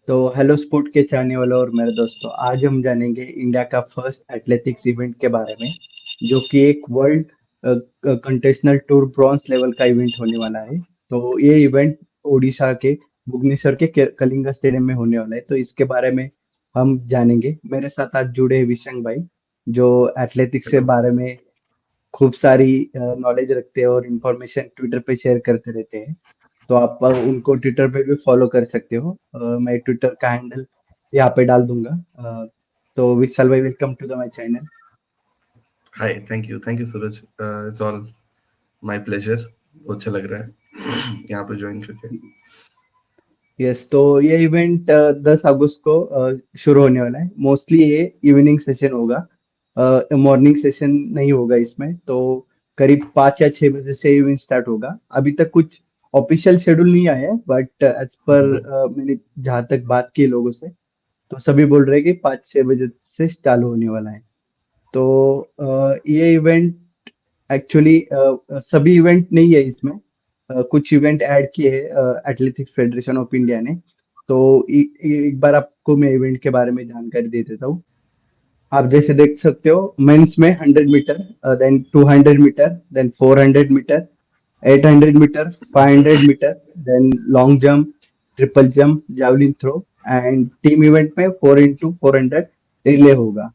तो hello sport के चाहने वालों और मेरे दोस्तों, आज हम जानेंगे इंडिया का फर्स्ट एथलेटिक्स इवेंट के बारे में, जो कि एक वर्ल्ड कंटेशनल टूर ब्रॉन्ज लेवल का इवेंट होने वाला है। तो ये इवेंट ओडिशा के भुवनेश्वर के कलिंगा स्टेडियम में होने वाला है। तो इसके बारे में हम जानेंगे। मेरे साथ आज जुड़े हैं विशंग भाई, जो एथलेटिक्स के हेलो। बारे में खूब सारी नॉलेज रखते हैं और इन्फॉर्मेशन ट्विटर पे शेयर करते रहते हैं। तो आप उनको ट्विटर पे भी फॉलो कर सकते हो। मैं ट्विटर का हैंडल यहाँ पे डाल दूंगा। तो विशाल भाई, welcome to the my channel. Hi, thank you Suraj. It's all my pleasure. बहुत अच्छा लग रहा है यहाँ पे ज्वाइन करके। यस, तो ये इवेंट 10 अगस्त को शुरू होने वाला है। मोस्टली ये इवनिंग सेशन होगा, मॉर्निंग सेशन नहीं होगा इसमें। तो करीब 5 या 6 बजे से इवेंट स्टार्ट होगा। अभी तक कुछ ऑफिशियल शेड्यूल नहीं आया है, बट एज पर हम्म। मैंने जहाँ तक बात की लोगों से, तो सभी बोल रहे हैं कि 5-6 बजे से चालू होने वाला है। तो ये इवेंट एक्चुअली सभी इवेंट नहीं है इसमें। कुछ इवेंट ऐड किए हैं एथलेटिक्स फेडरेशन ऑफ इंडिया ने। तो एक बार आपको मैं इवेंट के बारे में जानकारी दे देता हूँ। आप जैसे देख सकते हो, मेंस में 100 metre, then 200 metre, then 400 metre, 800 metre, 500 metre, then long jump, triple jump, javelin throw, and team event में 4x400 रिले होगा।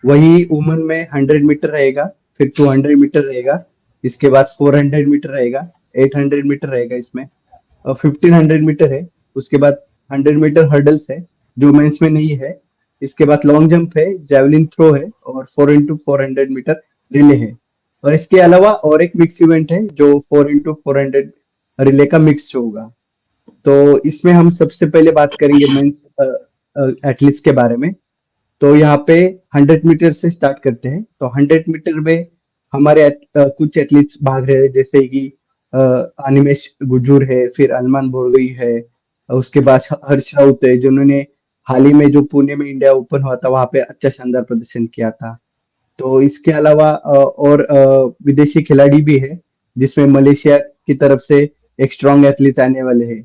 वही वुमेन में 100 मीटर रहेगा, फिर 200 मीटर रहेगा, इसके बाद 400 मीटर रहेगा, 800 मीटर रहेगा इसमें, और 1500 मीटर है। उसके बाद 100 मीटर हर्डल्स है, जो मेंस में नहीं है। इसके बाद लॉन्ग जंप है, जेवलिन थ्रो है, और 4x400 मीटर रिले है। और इसके अलावा और एक मिक्स इवेंट है, जो 4x400 रिले का मिक्स होगा। तो इसमें हम सबसे पहले बात करेंगे मेंस एथलीट्स के बारे में। तो यहाँ पे 100 मीटर से स्टार्ट करते हैं। तो 100 मीटर में हमारे कुछ एथलीट्स भाग रहे हैं, जैसे कि अ, अनिमेश गुजूर है, फिर अनमान बोरगोई है, उसके बाद हर्ष राउत है, जिन्होंने हाल ही में जो पुणे में इंडिया ओपन हुआ था, वहां पे अच्छा शानदार प्रदर्शन किया था। तो इसके अलावा और विदेशी खिलाड़ी भी है, जिसमें मलेशिया की तरफ से एक स्ट्रॉन्ग एथलीट आने वाले हैं।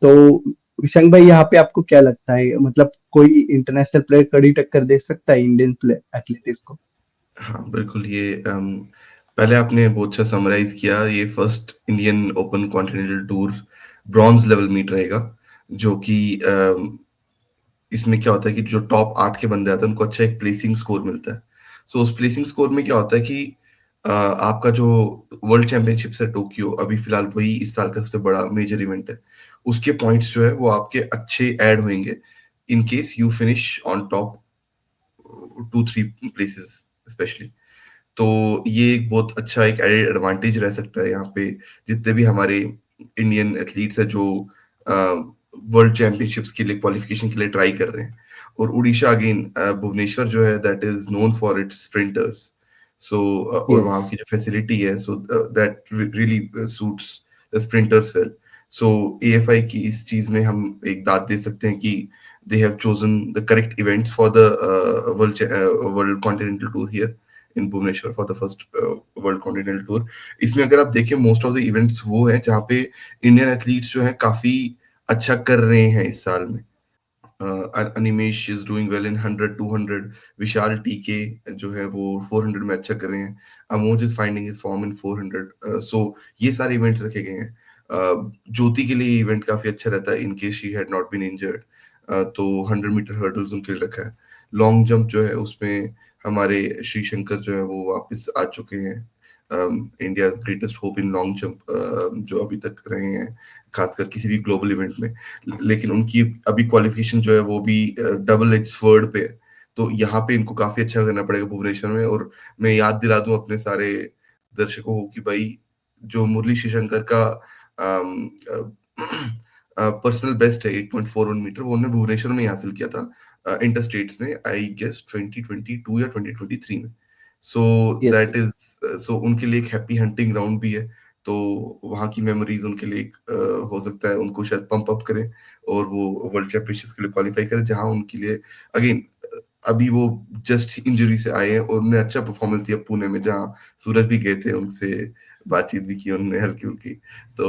तो विशंक भाई, यहाँ पे आपको क्या लगता है, मतलब कोई इंटरनेशनल प्लेयर कड़ी टक्कर दे सकता है इंडियन प्लेयर एथलेटिक्स को? हाँ, बिल्कुल। ये पहले आपने बहुत अच्छा समराइज किया। ये first Indian open continental tour bronze level meet रहेगा, जो कि इसमें क्या होता है कि जो टॉप 8 के बंदे आते हैं उनको अच्छा एक प्लेसिंग स्कोर मिलता है। सो उस प्लेसिंग स्कोर में क्या होता है कि आपका जो वर्ल्ड चैंपियनशिप है टोक्यो, अभी फिलहाल वही इस साल का सबसे बड़ा मेजर इवेंट है। उसके पॉइंट्स जो है वो आपके अच्छे ऐड होंगे in case you finish on top 2-3 places specially. तो ये एक बहुत अच्छा एक एडेड एडवांटेज रह सकता है यहाँ पे। जितने भी हमारे इंडियन एथलीट्स हैं जो वर्ल्ड चैंपियनशिप्स के लिए क्वालिफिकेशन के लिए ट्राई कर रहे हैं। और उड़ीसा अगेन, भुवनेश्वर जो है that is known for its sprinters. So और यस। वहाँ की जो फैसिलिटी है, so that really suits the sprinters well. So AFI की इस चीज में हम एक दाद दे सकते हैं कि they have chosen the correct events for the world continental tour here in Bhubaneswar for the first world continental tour. इसमें अगर आप देखें मोस्ट ऑफ द इवेंट्स वो हैं जहाँ पे इंडियन एथलीट्स जो हैं काफी अच्छा कर रहे हैं इस साल में। Animesh is doing well in 100 200। विशाल टीके जो है वो 400 में अच्छा कर रहे हैं। Amoj is finding his form in 400। सो ये सारे इवेंट्स रखे गए हैं। ज्योति के लिए इवेंट काफी अच्छा रहता है in case she had not been injured. तो 100 मीटर हर्डल्स उनके लिए रखा है। लॉन्ग जंप जो है उसमें हमारे श्री शंकर जो है वो वापस आ चुके हैं। India greatest hope in long jump जो अभी तक रहे हैं, खासकर किसी भी ग्लोबल इवेंट में। लेकिन उनकी अभी क्वालिफिकेशन जो है वो भी डबल एज स्वर्ड पे है। तो यहाँ पे इनको काफी अच्छा करना पड़ेगा भुवनेश्वर में। और मैं याद दिला दूं अपने सारे दर्शकों को कि भाई जो मुरली श्रीशंकर का पर्सनल बेस्ट है 8.41 मीटर, वो उन्होंने भुवनेश्वर में ही हासिल किया था इंटर स्टेट्स में, आई गेस 2022 या 2023 में। So yes. दैट इज, सो उनके लिए एक हैप्पी हंटिंग ग्राउंड भी है। तो वहाँ की मेमोरीज उनके लिए हो सकता है उनको शायद पंप अप करें और वो वर्ल्ड चैंपियनशिप के लिए क्वालिफाई करें, जहाँ उनके लिए अगेन अभी वो जस्ट इंजरी से आए हैं और उन्होंने अच्छा परफॉर्मेंस दिया पुणे में, जहाँ सूरज भी गए थे, उनसे बातचीत भी की उन्होंने हल्की हल्की। तो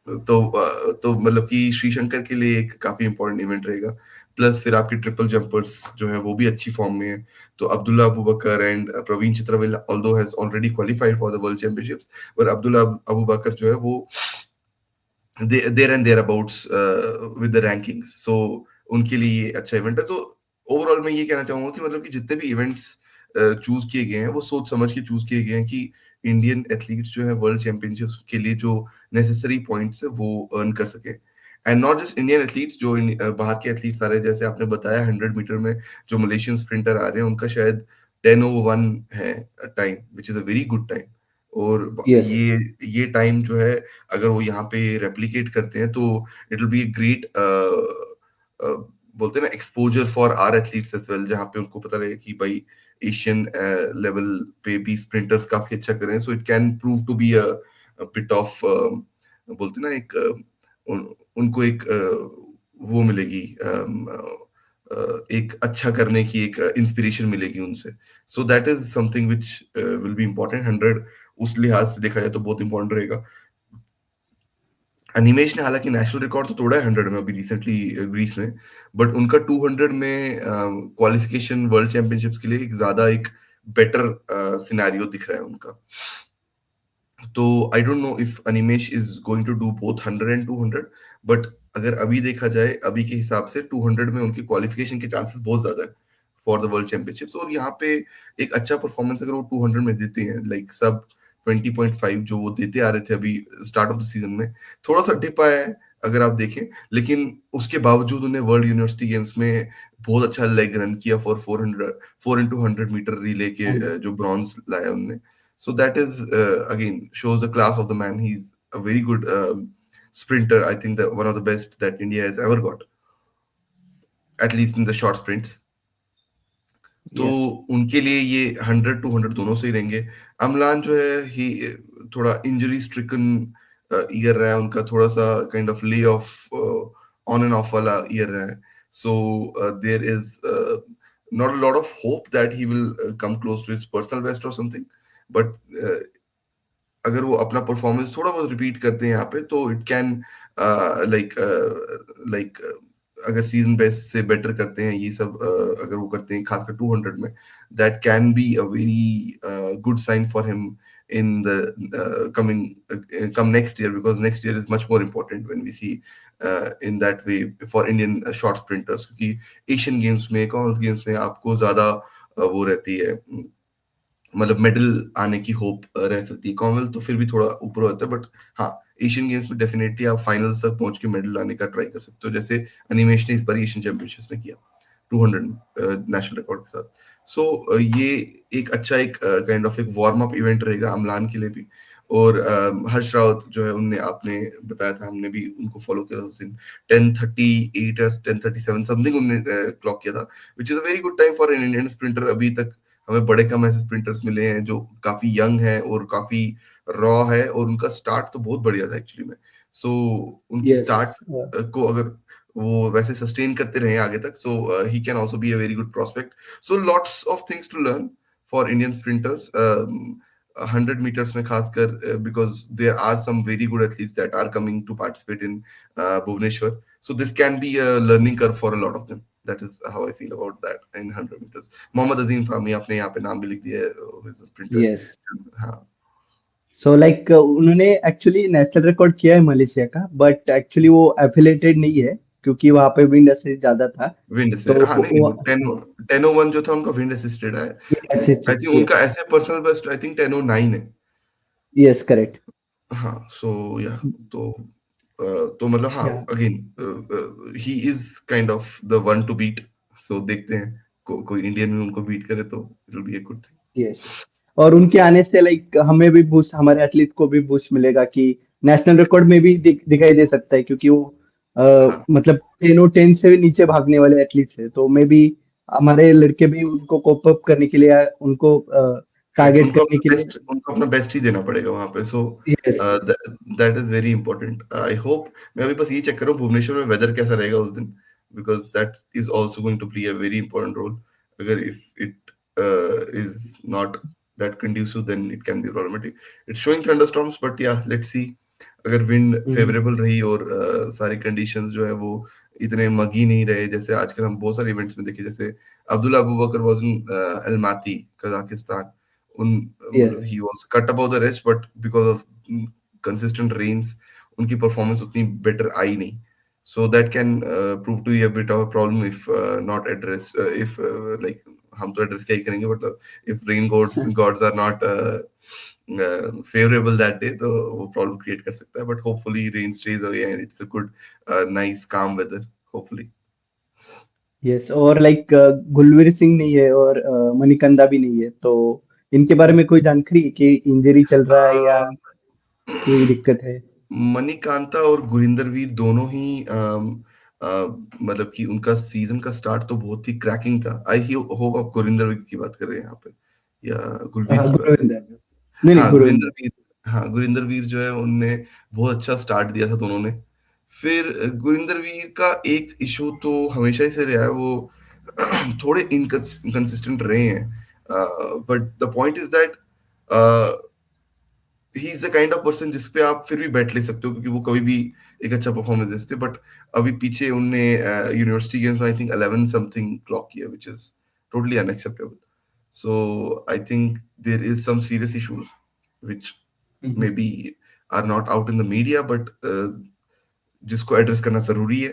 तो मतलब कि श्रीशंकर के लिए एक काफी इंपॉर्टेंट इवेंट रहेगा। प्लस फिर आपके ट्रिपल जंपर्स जो है वो भी अच्छी फॉर्म में है। तो Abdulla Abu Bakar and Praveen Chithravel although has already qualified for the world championships, पर अब्दुल्ला अबू बकर जो है वो there and there abouts with the rankings. So उनके लिए ये अच्छा इवेंट है। तो ओवरऑल मैं ये कहना चाहूंगा कि मतलब कि जितने भी इवेंट्स चूज किए गए हैं वो सोच समझ के चूज किए गए हैं कि इंडियन एथलीट्स जो है वर्ल्ड चैंपियनशिप्स के लिए जो नेसेसरी पॉइंट्स है वो अर्न कर सके। And not just Indian athletes, जो बाहर के एथलीट्स आ रहे हैं, जैसे आपने बताया 100 मीटर में जो मलेशियन स्प्रिंटर आ रहे हैं उनका शायद 10:01 है time, which is a very good time. और यस, ये टाइम जो है अगर वो यहाँ पे रेप्लिकेट करते हैं तो it will be a great, बोलते हैं ना, exposure for our athletes as well, जहाँ पे उनको पता लगे कि भाई एशियन लेवल पे भी स्प्रिंटर्स काफी अच्छा कर रहे हैं। So it can prove to be a bit of, बोलते हैं ना, एक उनको एक वो मिलेगी, एक अच्छा करने की एक इंस्पिरेशन मिलेगी उनसे। सो that is something which will be important. 100 उस लिहाज से देखा जाए तो बहुत इंपॉर्टेंट रहेगा। अनिमेश ने हालांकि नेशनल रिकॉर्ड तो तोड़ा है 100 में अभी रिसेंटली ग्रीस में, बट उनका 200 में क्वालिफिकेशन वर्ल्ड चैंपियनशिप्स के लिए एक ज्यादा एक बेटर सिनेरियो दिख रहा है उनका। तो I don't know if Animesh is going to do both 100 and 200, but अगर अभी देखा जाए अभी के हिसाब से 200 में उनकी क्वालिफिकेशन के चांसेस बहुत ज्यादा है फॉर द वर्ल्ड चैंपियनशिप्स। और यहाँ पे एक अच्छा परफॉर्मेंस अगर वो 200 में देते हैं, लाइक सब 20.5 जो वो देते आ रहे थे अभी स्टार्ट ऑफ द सीजन में, थोड़ा सा डिप आया है अगर आप देखें, लेकिन उसके बावजूद उन्हें वर्ल्ड यूनिवर्सिटी गेम्स में बहुत अच्छा लेग रन किया फॉर 4 into 100 मीटर रिले के, हाँ जी, जो ब्रॉन्ज लाया उनने। So that is again shows the class of the man. He's a very good sprinter. I think that one of the best that India has ever got, at least in the short sprints. तो yes, उनके लिए ये 100 200 दोनों से ही रहेंगे। अमलान जो है ही थोड़ा इंजरी स्ट्रिकन ईयर रहा है उनका, थोड़ा सा kind of lay off on and off वाला ईयर रहा है। So there is not a lot of hope that he will come close to his personal best और समथिंग, बट अगर वो अपना परफॉर्मेंस थोड़ा बहुत रिपीट करते हैं यहाँ पे तो इट कैन लाइक लाइक अगर सीजन बेस्ट से बेटर करते हैं ये सब, अगर वो करते हैं खासकर 200 में, that can be a very good sign for him in the coming come next year, because next year is much more important when we see in that way for Indian short sprinters, क्योंकि Asian Games में, Commonwealth Games में आपको ज्यादा वो रहती है, मतलब medal आने की होप रह सकती है। कॉमनवेल्थ तो फिर भी थोड़ा ऊपर होता है, बट हाँ, एशियन गेम्स में डेफिनेटली आप फाइनल्स तक पहुंच के मेडल लाने का ट्राई कर सकते हो, जैसे अनिमेश ने इस बार एशियन चैंपियनशिप्स में किया 200 नेशनल रिकॉर्ड के साथ। सो ये एक अच्छा एक काइंड ऑफ एक वार्म अप इवेंट रहेगा अमलान के लिए भी। और हर्ष रावत जो है, उनने आपने बताया था, हमने भी उनको फॉलो किया था उस दिन, 10:38 या 10:37 समथिंग उनने क्लॉक किया था, which is a very good time for an Indian sprinter. अभी तक हमें बड़े कम ऐसे स्प्रिंटर्स मिले हैं जो काफी यंग है और काफी रॉ है, और उनका स्टार्ट तो बहुत बढ़िया था एक्चुअली में। सो उनकी यस, स्टार्ट को अगर वो वैसे सस्टेन करते रहे आगे तक, so he can also be a very good prospect. So lots of things to learn for Indian sprinters 100 meters में खासकर, because there are some very good athletes that are coming to participate in Bhubaneswar. So this can be a learning curve for a lot of them. That is how I feel about that in 100 meters। Mohammed Azeem Fahmi आपने यहाँ पे नाम भी लिख दिया है, sprinter. Yes. हाँ, so like उन्होंने एक्चुअली नेशनल रिकॉर्ड किया है मलेशिया का, बट एक्चुअली वो एफिलेटेड नहीं है क्योंकि वहां पे विंड एसिस्ट ज्यादा था। विंड से, तो हाँ, नहीं वो नहीं, 10:01 जो था उनका विंड असिस्टेड है। आई असिस्टेड, थिंक उनका यस, ऐसे पर्सनल बेस्ट आई थिंक 10:09 है। यस, करेक्ट, हाँ, सो या, तो तो मतलब हाँ, yeah, again he is kind of the one to beat. So देखते हैं कोई इंडियन में उनको बीट करे तो it will be a good thing. Yes. और उनके आने से लाइक हमें भी बूस्ट, हमारे एथलीट को भी बूस्ट मिलेगा कि नेशनल रिकॉर्ड में भी दिखाई दे सकता है, क्योंकि वो हाँ, मतलब 10 और 10 से भी नीचे भागने वाले एथलीट्स है, तो मे भी हमारे लड़के भी उनको कोप अप करने के लिए, उनको करेक्ट, टारगेट करने के लिए। उनको अपना बेस्ट ही देना पड़ेगा वहां पे। So yes, that is very important. I hope, मैं अभी बस ये चेक कर रहा हूँ भुवनेश्वर में वेदर कैसा रहेगा उस दिन, because that is also going to play a very important role. अगर if it is not that conducive, then it can be problematic. It's showing thunderstorms, but yeah, let's see. अगर विंड हम्म, फेवरेबल रही और सारे conditions जो है वो इतने मगी नहीं रहे, जैसे आजकल हम बहुत सारे इवेंट्स में देखे, जैसे अब्दुल्ला अबू बकर वाज इन अलमाती, कजाकिस्तान, उन मतलब yes, he was cut about the rest, but because of consistent rains उनकी परफॉर्मेंस उतनी बेटर आई नहीं. So that can prove to be a bit of a problem if not addressed. If like हम तो address क्या ही करेंगे, but if rain gods are not favourable that day, तो वो प्रॉब्लम क्रिएट कर सकता है. But hopefully rain stays away and it's a good nice calm weather, hopefully. Yes. और लाइक गुलवीर सिंह नहीं है और मणिकंदा भी नहीं है, तो इनके बारे में कोई जानकारी है कि इंजरी चल रहा है या कोई दिक्कत है? मणिकांता और गुरिंदर वीर दोनों ही अ, मतलब कि उनका सीजन का स्टार्ट तो बहुत ही क्रैकिंग था. आई होप आप गुरिंदर वीर की बात कर रहे हैं यहाँ पे, या गुलवीर की बात कर रहे गुरविंदर, नहीं हैं? नहीं, हाँ, गुरिंदर गुरविंदर। वीर. हाँ, गुरिंदर वीर जो है उनने बहुत अच्छा स्टार्ट दिया था दोनों ने. फिर गुरिंदर वीर का एक इशू तो हमेशा ही से रहा है, वो थोड़े इनकंसिस्टेंट रहे हैं. But the point is that he is the kind of person जिसपे आप फिर भी बैट ले सकते हो, क्योंकि वो कभी भी एक अच्छा परफॉर्मेंस देते. बट अभी पीछे उनने यूनिवर्सिटी गेम्स में आई थिंक 11 समथिंग क्लॉक किया, which is totally unacceptable. So I think there is some serious issues which hmm, maybe are not out in the media, but जिसको एड्रेस करना जरूरी है.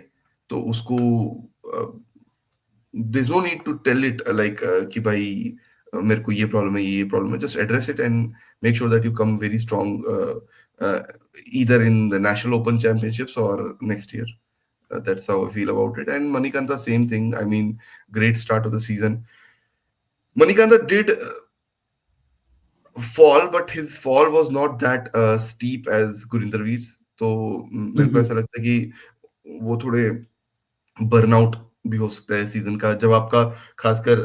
तो उसको there's no need to tell it like कि भाई मेरे को ये प्रॉब्लम है, ये प्रॉब्लम है. Just address it and make sure that you come very strong either in the national open championships or next year. That's how I feel about it. And Manikanta, same thing. I mean, great start of the season. Manikanta did fall, but his fall was not that steep as Gurinder Veer's. तो मेरे को हम्म, ऐसा लगता है कि वो थोड़े burnout भी हो सकता है सीजन का, जब आपका खासकर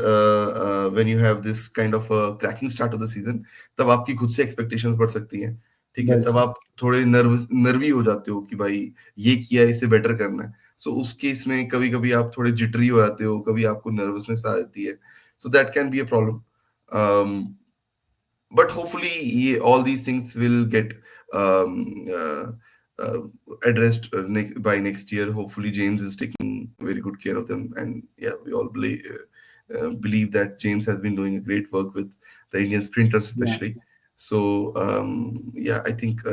when you have this kind of cracking start of the season, तब आपकी खुद से एक्सपेक्टेशंस बढ़ सकती हैं. ठीक है, तब बिल्कुल। आप थोड़े नर्वी हो जाते हो कि भाई ये किया, इसे बेटर करना है. सो उस केस में कभी कभी आप थोड़े जिटरी हो जाते हो, कभी आपको नर्वसनेस आ जाती है. So that can be a problem. But hopefully all these things will get um, uh, addressed by next year. Hopefully James is taking very good care of them, and yeah, we all believe that James has been doing a great work with the Indian sprinters या, especially. So yeah, I think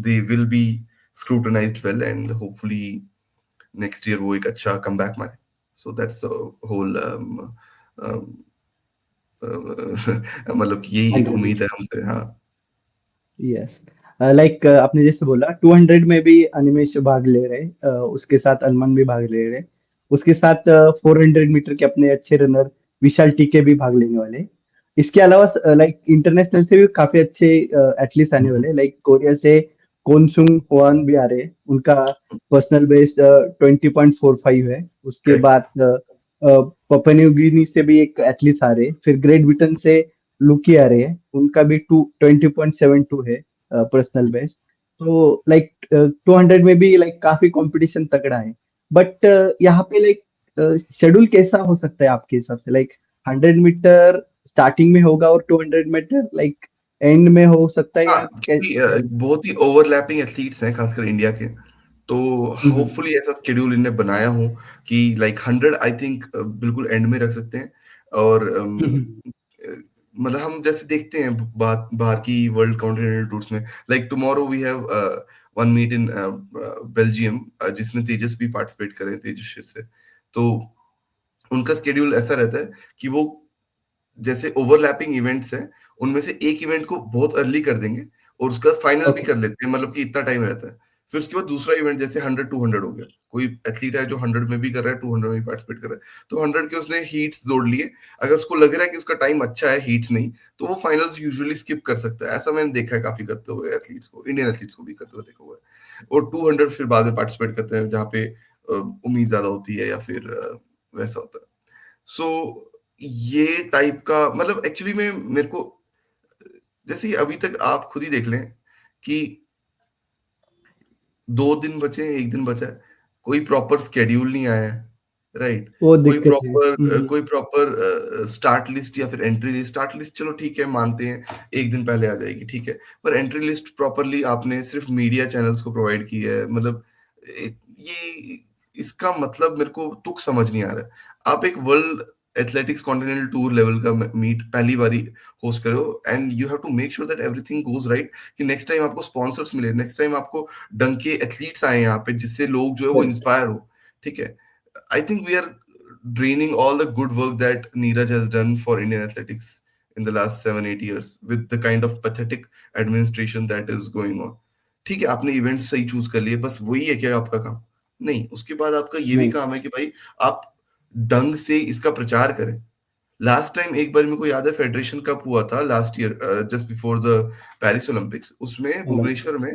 they will be scrutinized well, and hopefully next year वो एक अच्छा comeback मारे. So that's the whole um, मतलब कि यही एक 100 उम्मीद है मीटर। हमसे. हाँ. यस। लाइक आपने जैसे बोला 200 में भी अनिमेश भाग ले रहे, उसके साथ अलमान भी भाग ले रहे, उसके साथ 400 मीटर के अपने अच्छे रनर विशाल टीके भी भाग लेने वाले। इसके अलावा लाइक इंटरनेशनल से भी काफी अच्छे एथलीट्स आने वाले, लाइक कोरिया से कोनसुंग हुआन भी आ रहे हैं, उनका पर्सनल बेस्ट 20.45 है। उसके करेक्ट. बाद पपुआ न्यू गिनी से भी एक एथलीट आ रहे हैं, फिर ग्रेट ब्रिटेन से लुकी आ रहे हैं, उनका भी 20.72 है पर्सनल बेस्ट। तो लाइक 200 में भी लाइक काफी कंपटीशन तगड़ा है। बट यहाँ पे लाइक शेड्यूल कैसा हो सकता है आपके हिसाब से? लाइक 100 मीटर स्टार्टिंग में होगा और 200 मीटर लाइक एंड में हो सकता है, हाँ, या क्योंकि बहुत ही ओवरलैपिंग एथलीट्स हैं खासकर इंडिया के. तो हम्म, होपफुली ऐसा स्केड्यूल इन्हें बनाया हो कि लाइक 100 आई थिंक बिल्कुल एंड में रख सकते हैं. और हम्म, मतलब हम जैसे देखते हैं बात बाहर की वर्ल्ड कॉन्टिनेंटल टूर्स में, like tomorrow we have one meet in Belgium, जिसमें तेजस भी पार्टिसिपेट करें, तेजस से. तो उनका स्केड्यूल ऐसा रहता है कि वो जैसे ओवरलैपिंग इवेंट्स हैं, उनमें से एक इवेंट को बहुत अर्ली कर देंगे और उसका फाइनल भी ओके, कर लेते हैं, मतलब कि इतना टाइम रहता है. फिर उसके बाद दूसरा इवेंट जैसे 100 200 हो गया, कोई एथलीट है जो 100 में भी कर रहा है, 200 में भी पार्टिसिपेट कर रहा है, तो 100 के उसने हीट्स जोड़ लिए. अगर उसको लग रहा है कि उसका टाइम अच्छा है हीट्स में ही, तो वो फाइनल्स यूजुअली स्किप कर सकता है. ऐसा मैंने देखा है काफी करते हुए एथलीट्स को, इंडियन एथलीट्स को भी करते हुए देखा हुआ है. और 200 फिर बाद में पार्टिसिपेट करते हैं जहाँ पे उम्मीद ज्यादा होती है, या फिर वैसा होता है. सो ये टाइप का मतलब एक्चुअली में मेरे को, जैसे अभी तक आप खुद ही देख लें कि 2 दिन बचे हैं, 1 दिन बचा है, कोई प्रॉपर स्केड्यूल नहीं आया है. राइट। वो दिक्कत है। कोई प्रॉपर स्टार्ट लिस्ट या फिर एंट्री लिस्ट, स्टार्ट लिस्ट चलो ठीक है मानते हैं, एक दिन पहले आ जाएगी ठीक है, पर एंट्री लिस्ट प्रॉपरली आपने सिर्फ मीडिया चैनल्स को प्रोवाइड की है, मतलब ये इसका मतलब मेरे को तुक समझ नहीं आ रहा है। आप एक world athletics continental tour level का मीट पहली बारी होस्ट करो, and you have to make sure that everything goes right, कि नेक्स्ट टाइम आपको स्पॉन्सर्स मिले, नेक्स्ट टाइम आपको ढंग के एथलीट्स आए यहाँ पे जिससे लोग जो है वो करेक्ट। इंस्पायर हो, ठीक है। I think we are draining all the good work that Neeraj has done for Indian athletics in the last 7-8 years with the kind of pathetic administration that is going on. ठीक है, आपने event सही choose कर लिए, बस वही है क्या आपका काम? नहीं, उसके बाद आपका ये भी नहीं। काम है कि भाई आप ढंग से इसका प्रचार करें। लास्ट टाइम एक बार मेरे को याद है फेडरेशन कप हुआ था last year, just before the Paris Olympics, उसमें ओलंपिक। भुवनेश्वर में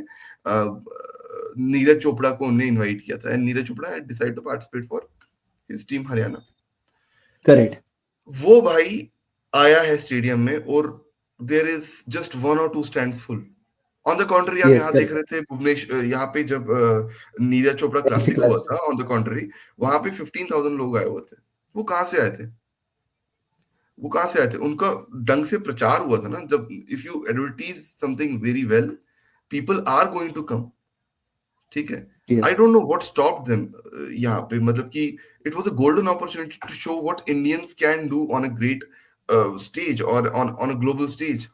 नीरज चोपड़ा को उन्होंने इनवाइट किया था, and Neeraj Chopra decide to participate for his team Haryana. Correct. वो भाई आया है स्टेडियम में और देयर इज जस्ट वन और two stand full. On the contrary आप यस, यहाँ देख करेक्ट। रहे थे यहाँ पे जब नीरज चोपड़ा ऐसी क्लासिक क्लास हुआ पे। था, ऑन द कॉन्ट्री वहां पे 15,000 लोग आए हुए थे। वो कहाँ से आए थे? वो कहाँ से आए थे? उनका ढंग से प्रचार हुआ था ना, जब if you advertise something very well, people are going to come, ठीक है। I yes. Don't know what stop them यहाँ पे, मतलब कि it was a golden opportunity to show what Indians can do on a great stage और on a global stage.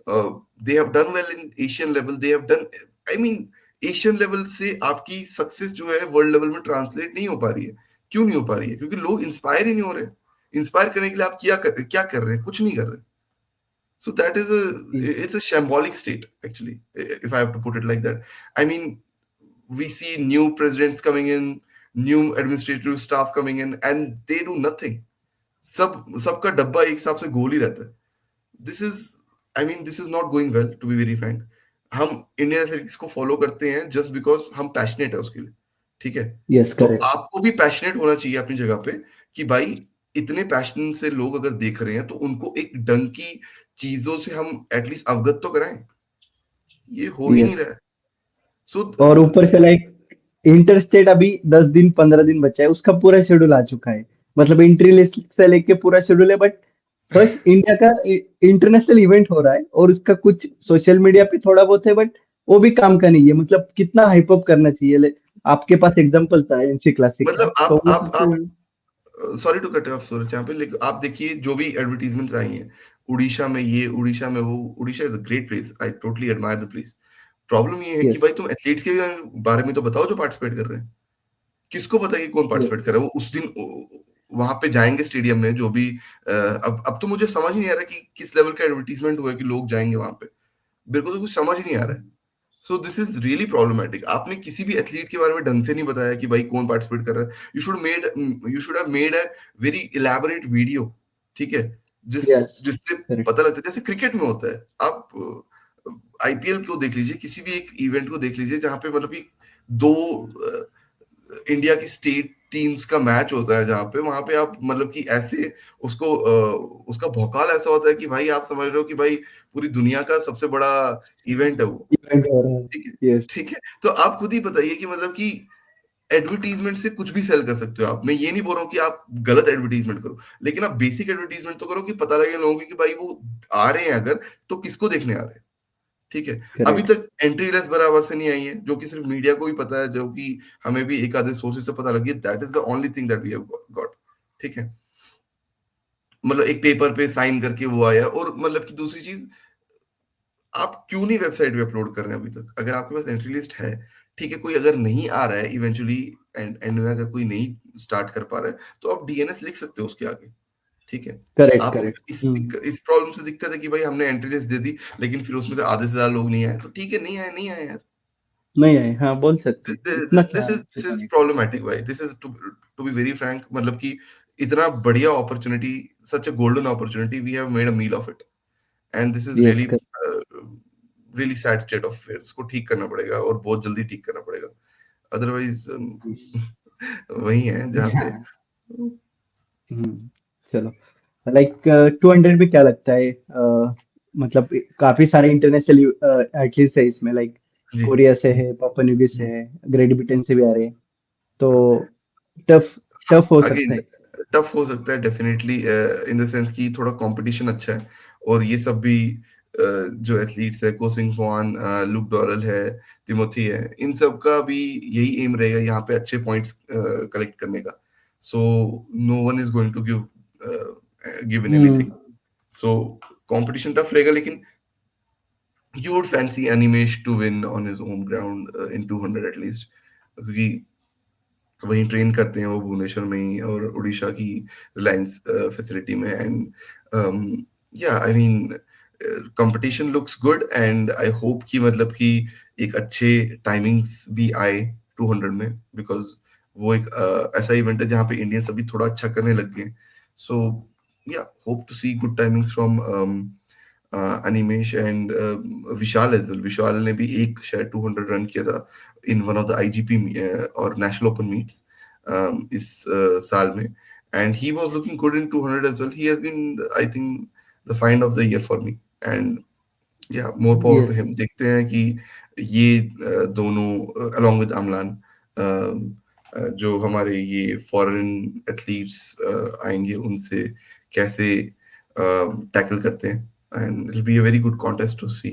They have done well in Asian level, they have done, I mean Asian level से आपकी success जो है world level में translate नहीं हो पा रही है। क्यों नहीं हो पा रही है? क्योंकि लोग इंस्पायर ही नहीं हो रहे। इंस्पायर करने के लिए आप क्या कर रहे हैं? कुछ नहीं कर रहे। So that is it's a shambolic state actually, if I have to put it like that. I mean, we see new presidents coming in, new administrative staff coming in, and they do nothing. सबका डब्बा एक हिसाब से गोल ही रहता है। This is, I mean this is not going well, to be very frank. हम Indian athletics को फॉलो करते हैं जस्ट बिकॉज हम पैशनेट है उसके लिए, ठीक है। यस, तो करेक्ट। आपको भी पैशनेट होना चाहिए अपनी जगह पे, कि भाई इतने पैशन से लोग अगर देख रहे हैं तो उनको एक ढंग की चीजों से हम एटलीस्ट अवगत तो कराएं। ये हो ही नहीं यस। रहा है। सो और ऊपर से लाइक इंटर स्टेट अभी 10 दिन 15 दिन बचा है, उसका पूरा शेड्यूल आ चुका है। मतलब एंट्री लिस्ट से लेके पूरा शेड्यूल है, बट बस इंडिया का इंटरनेशनल इवेंट हो रहा है और उसका कुछ सोशल मीडिया पे थोड़ा बहुत है, बट वो भी काम का नहीं है। मतलब कितना हाइप अप करना चाहिए। आपके पास एग्जांपल था एनसी क्लासिक का, मतलब तो वो आप सबसे। सॉरी टू कट ऑफ सूरज यहाँ पे, लेकिन आप देखिए जो भी एडवर्टीजमेंट आई हैं, उड़ीसा में ये, उड़ीसा में वो, Orissa is a great place, I totally admire the place. Problem ये है कि यस। भाई तुम एथलीट्स के बारे में तो बताओ जो पार्टिसिपेट कर रहे हैं। किसको पता है कि कौन यस। पार्टिसिपेट कर रहा है? वो उस दिन वहां पे जाएंगे स्टेडियम में जो भी अब तो मुझे समझ ही नहीं आ रहा कि किस लेवल का एडवर्टीजमेंट हुआ है कि लोग जाएंगे वहां पे। मेरे को तो कुछ समझ ही नहीं आ रहा है। So this is really problematic. आपने किसी भी एथलीट के बारे में ढंग से नहीं बताया कि भाई कौन पार्टिसिपेट कर रहा है। You should have made a very elaborate video, ठीक है, यस, जिससे करेक्ट। पता लगता है, जैसे क्रिकेट में होता है। आप आईपीएल को देख लीजिए, किसी भी एक इवेंट को देख लीजिए जहां पे मतलब कि दो इंडिया की स्टेट टीम्स का मैच होता है, जहाँ पे वहां पे आप मतलब कि ऐसे उसको उसका भौकाल ऐसा होता है कि भाई आप समझ रहे हो कि भाई पूरी दुनिया का सबसे बड़ा इवेंट है वो, इवेंट हो रहा है। ठीक है। यस। ठीक है, तो आप खुद ही बताइए कि मतलब कि एडवर्टीजमेंट से कुछ भी सेल कर सकते हो आप। मैं ये नहीं बोल रहा हूँ कि आप गलत एडवर्टीजमेंट करो, लेकिन आप बेसिक एडवर्टीजमेंट तो करो कि पता लगे लोगों को कि भाई वो आ रहे हैं अगर, तो किसको देखने आ रहे हैं, ठीक है। अभी करेक्ट। तक एंट्री रेस बराबर से नहीं आई है, जो कि सिर्फ मीडिया को ही पता है, जो कि हमें भी एक आधे सोर्सेज से पता लगी है। That is the only thing that we have got, ठीक है। मतलब एक पेपर पे साइन करके वो आया, और मतलब की दूसरी चीज, आप क्यों नहीं वेबसाइट पे अपलोड कर रहे हैं अभी तक? अगर आपके पास एंट्री लिस्ट है, ठीक है, कोई अगर नहीं आ रहा है इवेंचुअली, एंड एंड में अगर कोई नहीं स्टार्ट कर पा रहा है, तो आप डीएनएस लिख सकते हो उसके आगे, ठीक है। करेक्ट। आपको करेक्ट। इस प्रॉब्लम से दिक्कत है कि भाई हमने एंट्री लिस्ट दे दी, लेकिन फिर उसमें से आधे से ज्यादा लोग नहीं आए, तो ठीक है, नहीं आए, नहीं आए यार। नहीं आए, हाँ बोल सकते हैं, इतना क्या दिस इज छुपाने का। प्रॉब्लमेटिक भाई। This is to be very frank, मतलब कि इतना बढ़िया opportunity, such a golden opportunity, we have made a meal of it, and this is yes, really really sad state of affairs को ठीक करना पड़ेगा, और बहुत जल्दी ठीक करना पड़ेगा। Otherwise correct. वही है जहाँ पे चलो। लाइक 200 में क्या लगता है? मतलब काफी सारे इंटरनेशनल एथलीट्स है इसमें, लाइक जी। कोरिया से है, पापुआ न्यू गिनी से है, ग्रेट ब्रिटेन से भी आ रहे हैं। तो टफ टफ हो सकता अगेन है। टफ हो सकता है डेफिनेटली, इन द सेंस कि थोड़ा कंपटीशन अच्छा है, और ये सब भी जो एथलीट्स है, कोसिंग फॉन, लुक डॉरल है, तिमोथी है, इन सब का भी यही एम रहेगा यहाँ पे अच्छे पॉइंट्स कलेक्ट करने का। So no one is going to give give in hmm. Anything. So competition tough रहेगा, लेकिन you would fancy Animesh to win on his home ground in 200 at least, क्योंकि वहीं ट्रेन करते हैं वो भुवनेश्वर में ही, और उड़ीसा की रिलायंस फैसिलिटी में। एंड या I mean competition looks good, and I hope कि मतलब कि एक अच्छे टाइमिंग्स भी आए 200 में, बिकॉज वो एक ऐसा इवेंट है जहाँ पे इंडियंस अभी थोड़ा अच्छा करने लग गए। So yeah hope to see good timings from Animesh and Vishal as well. Vishal ने भी एक शायद 200 रन किया था in one of the IGP और नेशनल ओपन मीट्स इस साल में, and he was looking good in 200 as well. He has been I think the find of the year for me, and yeah more power to yes. Him. देखते हैं कि ये दोनों along with Amlan जो हमारे ये फॉरेन एथलीट्स आएंगे उनसे कैसे टैकल करते हैं, and it will be a very good contest to see.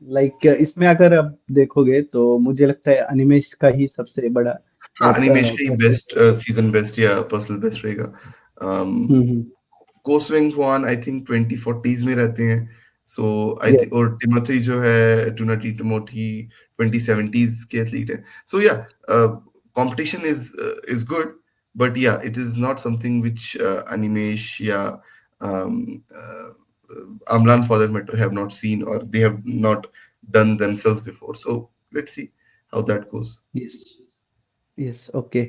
Like इसमें अगर आप देखोगे तो मुझे लगता है अनिमेश का ही सबसे बड़ा हाँ, अनिमेश का ही परसेंट बेस्ट रहेगा। सीजन बेस्ट या पर्सनल बेस्ट रहेगा। हम्म। कोस्विंग वन आई थिंक 2040s में रहते हैं, सो आई यस। थिंक, और टिमोथी जो है टूनाटी टिमोथी 2070s के एथलीट है। सो या कंपटीशन इज गुड, बट या it is not something which Animesh या Amlan for that matter have not seen, or they have not done themselves before. So let's see how that goes. Yes. Yes. Okay.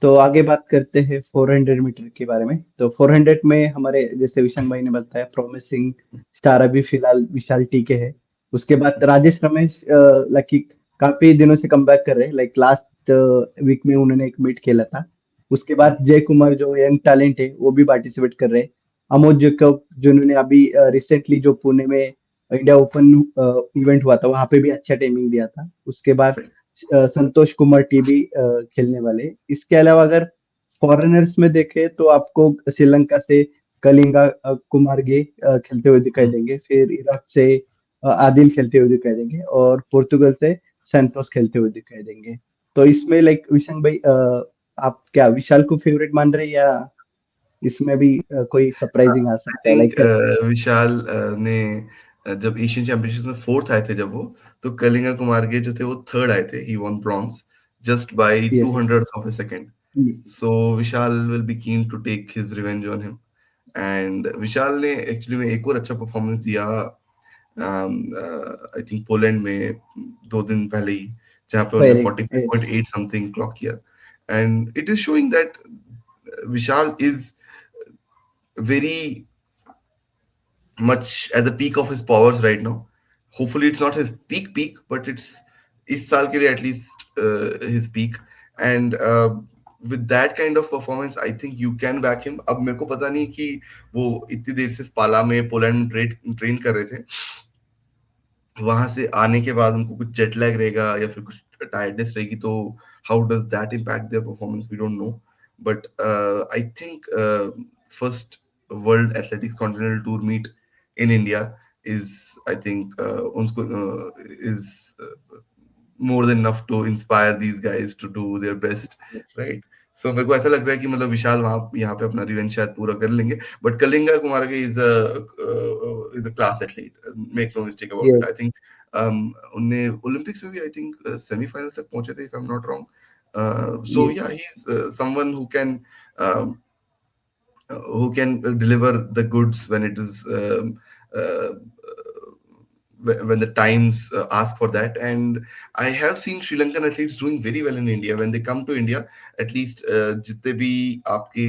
तो आगे बात करते हैं 400 metre के बारे में। तो 400 में हमारे जैसे विशान भाई ने बताया प्रॉमिसिंग स्टार अभी फिलहाल विशाल टीके है। उसके बाद राजेश रमेश लाइक काफी दिनों से कमबैक कर रहे हैं। लाइक लास्ट वीक में उन्होंने एक मीट खेला था। उसके बाद जय कुमार जो यंग टैलेंट है वो भी पार्टिसिपेट कर रहे हैं। अमोद जेकब जिन्होंने अभी रिसेंटली जो पुणे में इंडिया ओपन इवेंट हुआ था वहां पे भी अच्छा टाइमिंग दिया था। उसके बाद Right. संतोष कुमार टीबी खेलने वाले। इसके अलावा अगर फॉरेनर्स में देखें तो आपको श्रीलंका से कलिंगा कुमारगे खेलते हुए दिखाई देंगे। फिर इराक से आदिल खेलते हुए दिखाई देंगे और पोर्तुगल से सैंतोस खेलते हुए दिखाई देंगे। तो इसमें लाइक विशाल भाई आप क्या विशाल को फेवरेट मान रहे हैं या इसमें भी कोई सरप्राइजिंग आ आई सकता है थिंक लाइक? विशाल ने जब एशियन चैंपियनशिप में फोर्थ आए थे जब वो, तो कलिंगा कुमार के जो थे वो थर्ड आए थे। He won bronze just by two yes. Hundred of a second. So Vishal will be keen to take his revenge on him. And Vishal ने एक्चुअली में एक और अच्छा परफॉर्मेंस दिया आई थिंक पोलैंड में 2 दिन पहले ही, जहाँ पे उन्होंने पहले। यस। 45.8 समथिंग क्लॉक किया। And it is showing that Vishal is very much at the peak of his powers right now. Hopefully, it's not his peak, but it's इस साल के लिए at least his peak. And with that kind of performance, I think you can back him. अब मेरे को पता नहीं कि वो इतनी देर से स्पाला में पोलैंड में ट्रेन कर रहे थे, वहां से आने के बाद उनको कुछ जेट लैग रहेगा या फिर कुछ टायर्डनेस रहेगी, तो how does that impact their performance we don't know. But I think first world athletics continental tour meet in India is I think उनको is more than enough to inspire these guys to do their best, right. So मेरे को ऐसा लग रहा है कि मतलब विशाल वहां यहाँ पे अपना रिवेंज शायद पूरा कर लेंगे। But Kalinga Kumarage is a class athlete, make no mistake about it. Yes. I think उनने ओलंपिक्स में भी आई थिंक सेमीफाइनल तक पहुंचे थे, if I am not wrong. So yes. Yeah he is someone who can deliver the goods when it is uh, when the times ask for that. And I have seen Sri Lankan athletes doing very well in India when they come to India. At least जितने भी आपके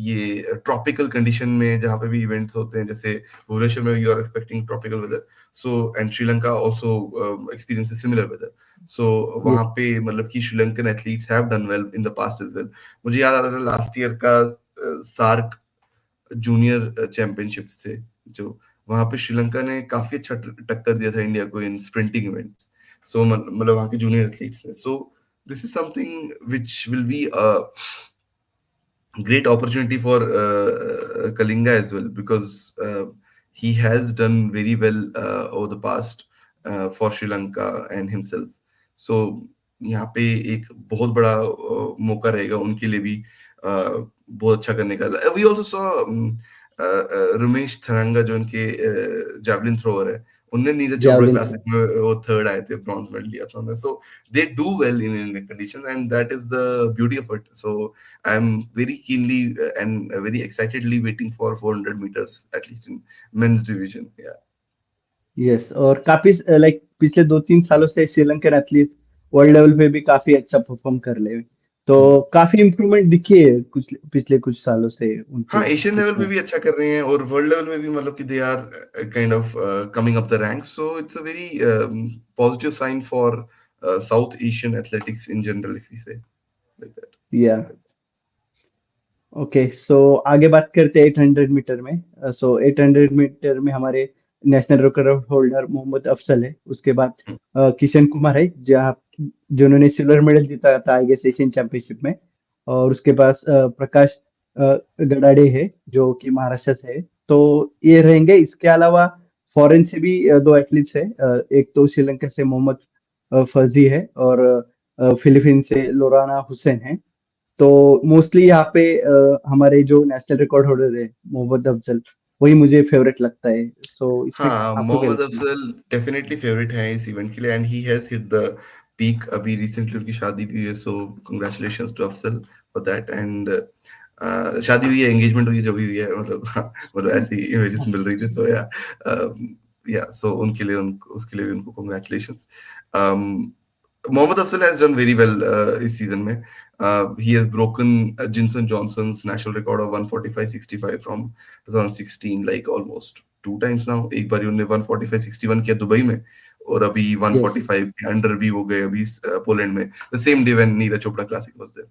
ये tropical condition में जहाँ पे भी events होते हैं, जैसे भुवनेश्वर में you are expecting tropical weather, so and Sri Lanka also experiences similar weather. So वहाँ यस। पे मतलब कि Sri Lankan athletes have done well in the past as well. मुझे याद आ रहा है लास्ट ईयर का सार्क जूनियर चैंपियनशिप्स थे, जो वहां पे श्रीलंका ने काफी टक्कर दिया था इंडिया को इन स्प्रिंटिंग इवेंट्स। सो मतलब वहाँ के जूनियर एथलीट्स ने। सो this is something which will be a great opportunity for Kalinga as well, because he has done very well over the past for Sri Lanka and himself. So यहाँ पे एक बहुत बड़ा मौका रहेगा उनके लिए भी बहुत अच्छा करने का. We also saw Rumesh Tharanga जो उनके जैवलिन थ्रोअर है, उनने Neeraj Chopra javelin throw. Classic में वो थर्ड आए थे, ब्रॉन्ज मेडल लिया था उन्होंने. सो they do well in Indian conditions, and that is the beauty of it. So I'm very keenly and very excitedly waiting for 400 meters, at least in men's division. Yeah. Yes, और काफी like पिछले 2-3 सालों से Sri Lankan athlete world level पे भी काफी अच्छा perform कर रहे हैं, तो Hmm. काफी इम्प्रूवमेंट दिखी है कुछ पिछले कुछ सालों से हाँ, उनके एशियन लेवल पे उसमें. भी अच्छा कर रहे हैं, और वर्ल्ड लेवल में भी मतलब कि they are kind of coming up the ranks. So it's a very positive sign for South Asian athletics in general, if we say like that. या ओके, सो आगे बात करते हैं 800 मीटर में. सो 800 मीटर में हमारे national record holder Mohammed Afsal है. उसके बाद किशन कुमार है, जहाँ जिन्होंने सिल्वर मेडल जीता था आई गेस एशियन चैंपियनशिप में. और उसके पास प्रकाश गडाडे है जो कि महाराष्ट्र से है. तो ये रहेंगे. इसके अलावा फॉरेन से भी दो एथलीट्स है. एक तो श्रीलंका से मोहम्मद फर्जी है, और फिलीपींस से लोराना हुसैन है. तो मोस्टली यहाँ पे हमारे जो नेशनल रिकॉर्ड होल्डर है मोहम्मद अफजल, वही मुझे फेवरेट लगता है. सो इसमें हाँ, आपको क्या मोहम्मद लगता है? अफजल डेफिनेटली फेवरेट है इस इवेंट के लिए, and he has hit the peak. अभी रिसेंटली उनकी शादी भी हुई है, so congratulations to Afzal for that. And शादी हुई है, एंगेजमेंट हुई है, जो भी हुई है, मतलब हाँ, मतलब ऐसी इमेजेस मिल रही थी. सो या सो उनके लिए उसके लिए भी उनको congratulations. Mohammed Afzal has done very well इस सीजन में. He has broken Jinson Johnson's national record of 145.65 from 2016, like almost two times now. एक बार उन्होंने 145.61 किया दुबई में, और अभी यस. 145 के अंडर भी हो गए अभी पोलैंड में, the same day when Neeraj Chopra classic was there.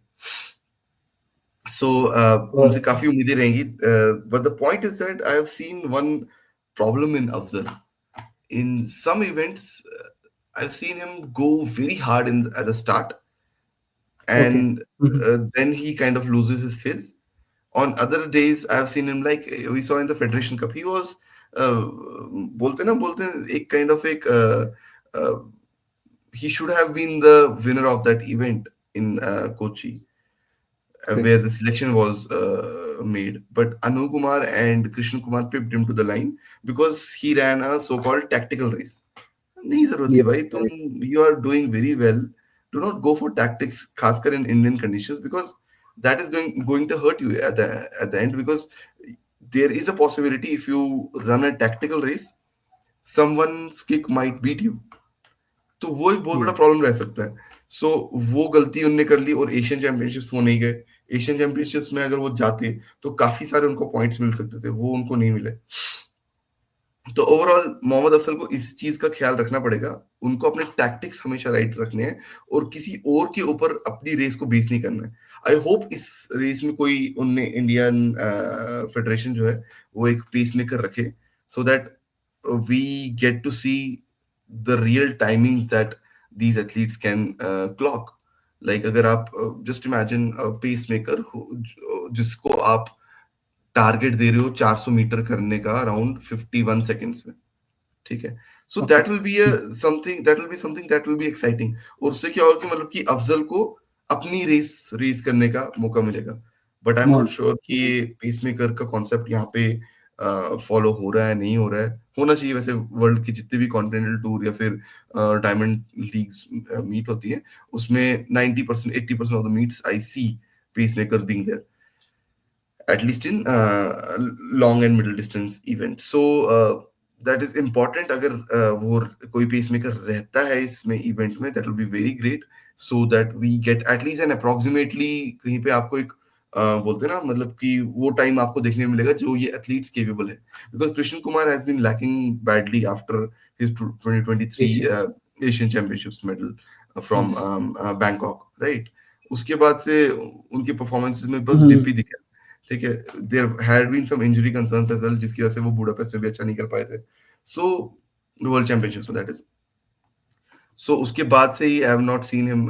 So उनसे और काफी उम्मीदें रहेंगी. But the point is that I have seen one problem in Afzal. In some events, I've seen him go very hard at the start, okay. and then he kind of loses his fizz. On other days, I've seen him like we saw in the Federation Cup. He was uh, बोलते हैं, एक kind of एक he should have been the winner of that event in Kochi, where the selection was made. But Anu Kumar and Krishna Kumar pipped him to the line because he ran a so-called tactical race. नहीं जरूरत थी भाई, तुम you are doing very well. Do not go for tactics, खासकर in Indian conditions, because that is going to hurt you at the end. Because there is a possibility if you run a tactical race, someone's kick might beat you. तो वो एक बहुत बड़ा problem रह सकता है. सो वो गलती उनने कर ली, और एशियन चैंपियनशिप्स वो नहीं गए. एशियन चैंपियनशिप्स में अगर वो जाते तो काफी सारे उनको पॉइंट्स मिल सकते थे, वो उनको नहीं मिले. तो ओवरऑल मोहम्मद अफसल को इस चीज का ख्याल रखना पड़ेगा. उनको अपने टैक्टिक्स हमेशा राइट रखने हैं, और किसी और के ऊपर अपनी रेस को बेस नहीं करना है. आई होप इस रेस में कोई उनने इंडियन फेडरेशन जो है वो एक पेस मेकर रखे, so that we get to see the real timings that these athletes can clock. Like अगर आप जस्ट इमेजिन पेस मेकर जिसको आप टारगेट दे रहे हो 400 मीटर करने का अराउंड 51 सेकेंड्स में, ठीक है. So okay. That will be something that will be exciting. और उससे क्या होगा कि मतलब कि अफजल को अपनी रेस रेस करने का मौका मिलेगा. But I am not sure कि ये पेसमेकर का कॉन्सेप्ट यहाँ पे फॉलो हो रहा है, नहीं हो रहा है. होना चाहिए वैसे. वर्ल्ड की जितने भी कॉन्टिनेंटल टूर या फिर डायमंड लीग्स मीट होती है, उसमें 90% 80% of the meets I see pacemaker being there, at least in long and middle distance events. So that is important. अगर वो कोई पेसमेकर रहता है इसमें इवेंट में, that will be very great, so that we get at least an approximately कहीं पे आपको एक बोलते हैं ना, मतलब कि वो टाइम आपको देखने में मिलेगा जो ये एथलीट्स केपेबल है. Because Krishan Kumar has been lacking badly after his 2023 Asian. Asian championships medal from Bangkok, right. उसके बाद से उनके परफॉर्मेंसेस में बस डिप ही दिखा. ठीक है. There had been some injury concerns as well, जिसकी वजह से वो बुडापेस्ट में भी अच्छा नहीं कर पाए थे. सो वर्ल्ड चैंपियनशिप्स में दैट इज. सो उसके बाद से ही I have not seen him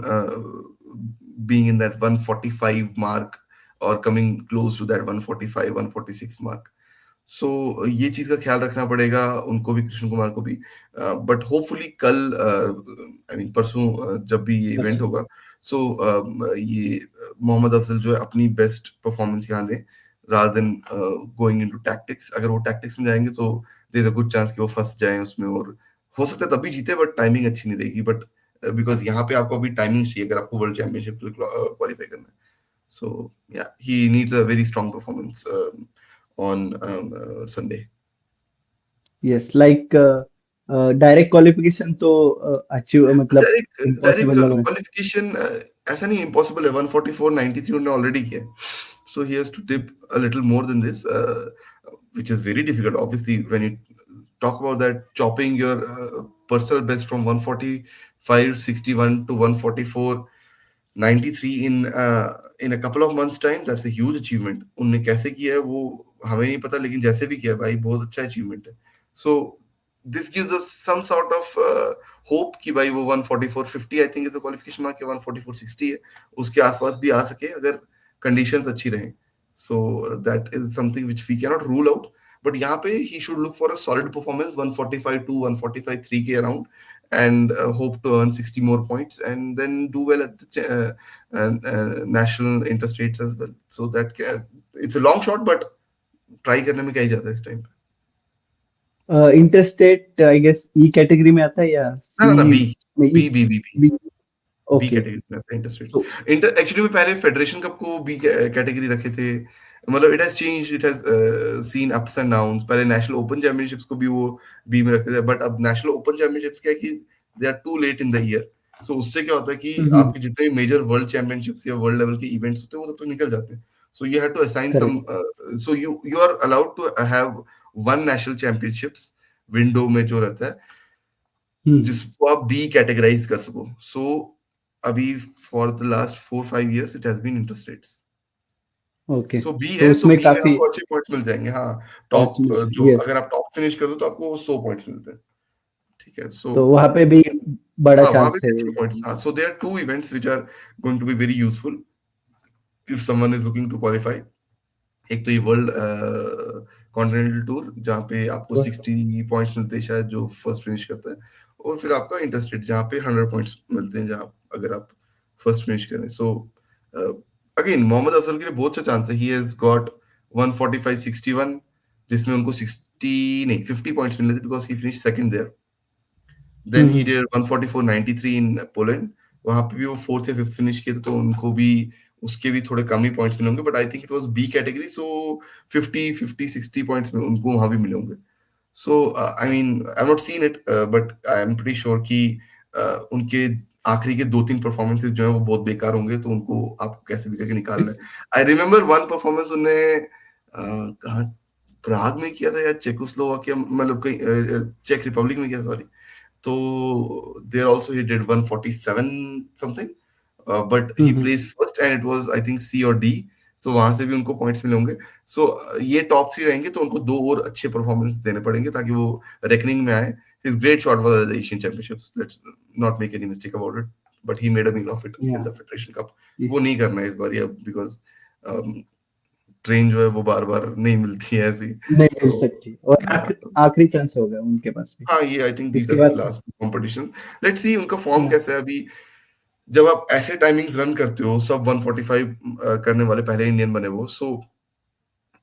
being in that 145 mark or coming close to that 145 146 mark. सो ये चीज का ख्याल रखना पड़ेगा उनको भी, कृष्ण कुमार को भी। बट होपफुली कल, आई मीन परसों, जब भी ये इवेंट परसों। होगा, सो ये मोहम्मद अफजल जो है अपनी बेस्ट परफॉर्मेंस यहाँ दें, rather than going into tactics. अगर वो टैक्टिक्स में जाएंगे तो there is a good chance कि वो फंस जाएं उसमें, और हो सकता है तभी जीते, बट टाइमिंग अच्छी नहीं रहेगी। बट बिकॉज यहाँ पे आपको अभी टाइमिंग चाहिए अगर आपको वर्ल्ड चैंपियनशिप क्वालिफाई करना है। So yeah, he needs a very strong performance on Sunday. Yes, like direct qualification तो अचीव मतलब डायरेक्ट डायरेक्ट इम्पॉसिबल लग रहा है। क्वालिफिकेशन ऐसा नहीं, इम्पॉसिबल है। 144.93 उन्होंने ऑलरेडी किया, so he has to dip a little more than this, which is very difficult obviously when you talk about that, chopping your personal best from 145.61 to 144.93 in a couple of months time, that's a huge achievement. उनने कैसे किया है वो हमें नहीं पता, लेकिन जैसे भी किया है भाई, बहुत अच्छा अचीवमेंट है। So this gives us some sort of hope कि भाई वो 144.50 I think is the qualification mark, 144.60 है, उसके आसपास भी आ सके अगर कंडीशंस अच्छी रहें। So that is something which we can not rule out, but यहाँ पे he should look for a solid performance 145 to 145.3 के around, and hope to earn 60 more points and then do well at the national interstates as well. So that it's a long shot, but try करने में क्या ही जाता है इस time पे। Interstate I guess E category में आता है या ना ना ना, सी बी में? E B B B B B. B okay. Category में आता है तो इंटरस्टेट। इंटर एक्चुअली में पहले फेडरेशन कप को बी कैटेगरी रखे थे, मतलब it has change, it has seen ups and downs. पहले नेशनल ओपन चैंपियनशिप्स को भी वो बी में रखते थे, बट अब नेशनल ओपन चैंपियनशिप्स क्या है कि they are too late in the year. So उससे क्या होता है कि आपके जितने भी मेजर वर्ल्ड चैंपियनशिप्स या वर्ल्ड लेवल के इवेंट्स होते हैं वो तब तक निकल जाते हैं। So you have to assign some, correct. So you are allowed to have one national championships window में जो रहता है, जिसको आप बी कैटेगराइज कर सको। सो अभी for the last 4-5 years it has been interstates. Okay, so B तो है तो उसमें बी में काफी आपको अच्छे पॉइंट्स मिल जाएंगे। हाँ, पॉइंट्स टॉप मिलते हैं। जो यस, अगर आप टॉप फिनिश कर दो तो आपको 100 पॉइंट्स मिलते हैं। ठीक है, सो तो वहां पे भी बड़ा हाँ, वहां पे चांस भी है। अच्छे पॉइंट्स। हाँ, so there are two events which are going to be very useful if someone is looking to qualify. एक तो ये वर्ल्ड कॉन्टिनेंटल टूर जहाँ पे आपको 60 पॉइंट्स मिलते हैं शायद जो फर्स्ट फिनिश करता है, और फिर आपका इंटरस्टेट जहाँ पे 100 पॉइंट्स मिलते हैं जहाँ अगर आप फर्स्ट फिनिश करें। सो अगेन मोहम्मद अफजल के लिए बहुत अच्छा चांस है। ही हैज गॉट 145.61, जिसमें उनको 60 नहीं 50 पॉइंट्स मिलने थे because he finish second there. Then he did 144.93 in Poland, वहां पे भी वो फोर्थ या फिफ्थ फिनिश किए थे, तो उनको भी उसके भी थोड़े कम ही पॉइंट्स मिले होंगे, but I think it was B category, so 50 60 points में उनको वहां भी मिले होंगे। So I mean I have not seen it, but I am pretty sure कि उनके आखिरी के 2-3 परफॉर्मेंसेस जो है वो बहुत बेकार होंगे, तो उनको आपको कैसे भी करके निकालना है। आई रिमेम्बर वन परफॉर्मेंस उन्होंने कहाँ, प्राग में किया था या चेकोस्लोवाकिया, मतलब कहीं चेक रिपब्लिक में किया, सॉरी। तो there also he did 147 something, but he placed first and it was I think C or D, तो वहां से भी उनको पॉइंट्स मिले होंगे। सो ये टॉप 3 रहेंगे, तो उनको 2 और अच्छे परफॉर्मेंस देने पड़ेंगे ताकि वो रेकनिंग में आए। His great shot was the Asian Championships, let's not make any mistake about it, but he made a meal of it या in the Federation Cup। वो नहीं करना है इस बार, या बिकॉज ट्रेन जो है वो बार बार नहीं मिलती है ऐसी। नहीं सो मिल सकती, और आखिरी चांस होगा उनके पास भी। हाँ, ये आई थिंक दीज इसके आर बाद लास्ट कॉम्पिटिशन। लेट्स सी उनका फॉर्म या कैसा है अभी। जब आप ऐसे टाइमिंग्स रन करते हो, सब 145 करने वाले पहले इंडियन बने वो, सो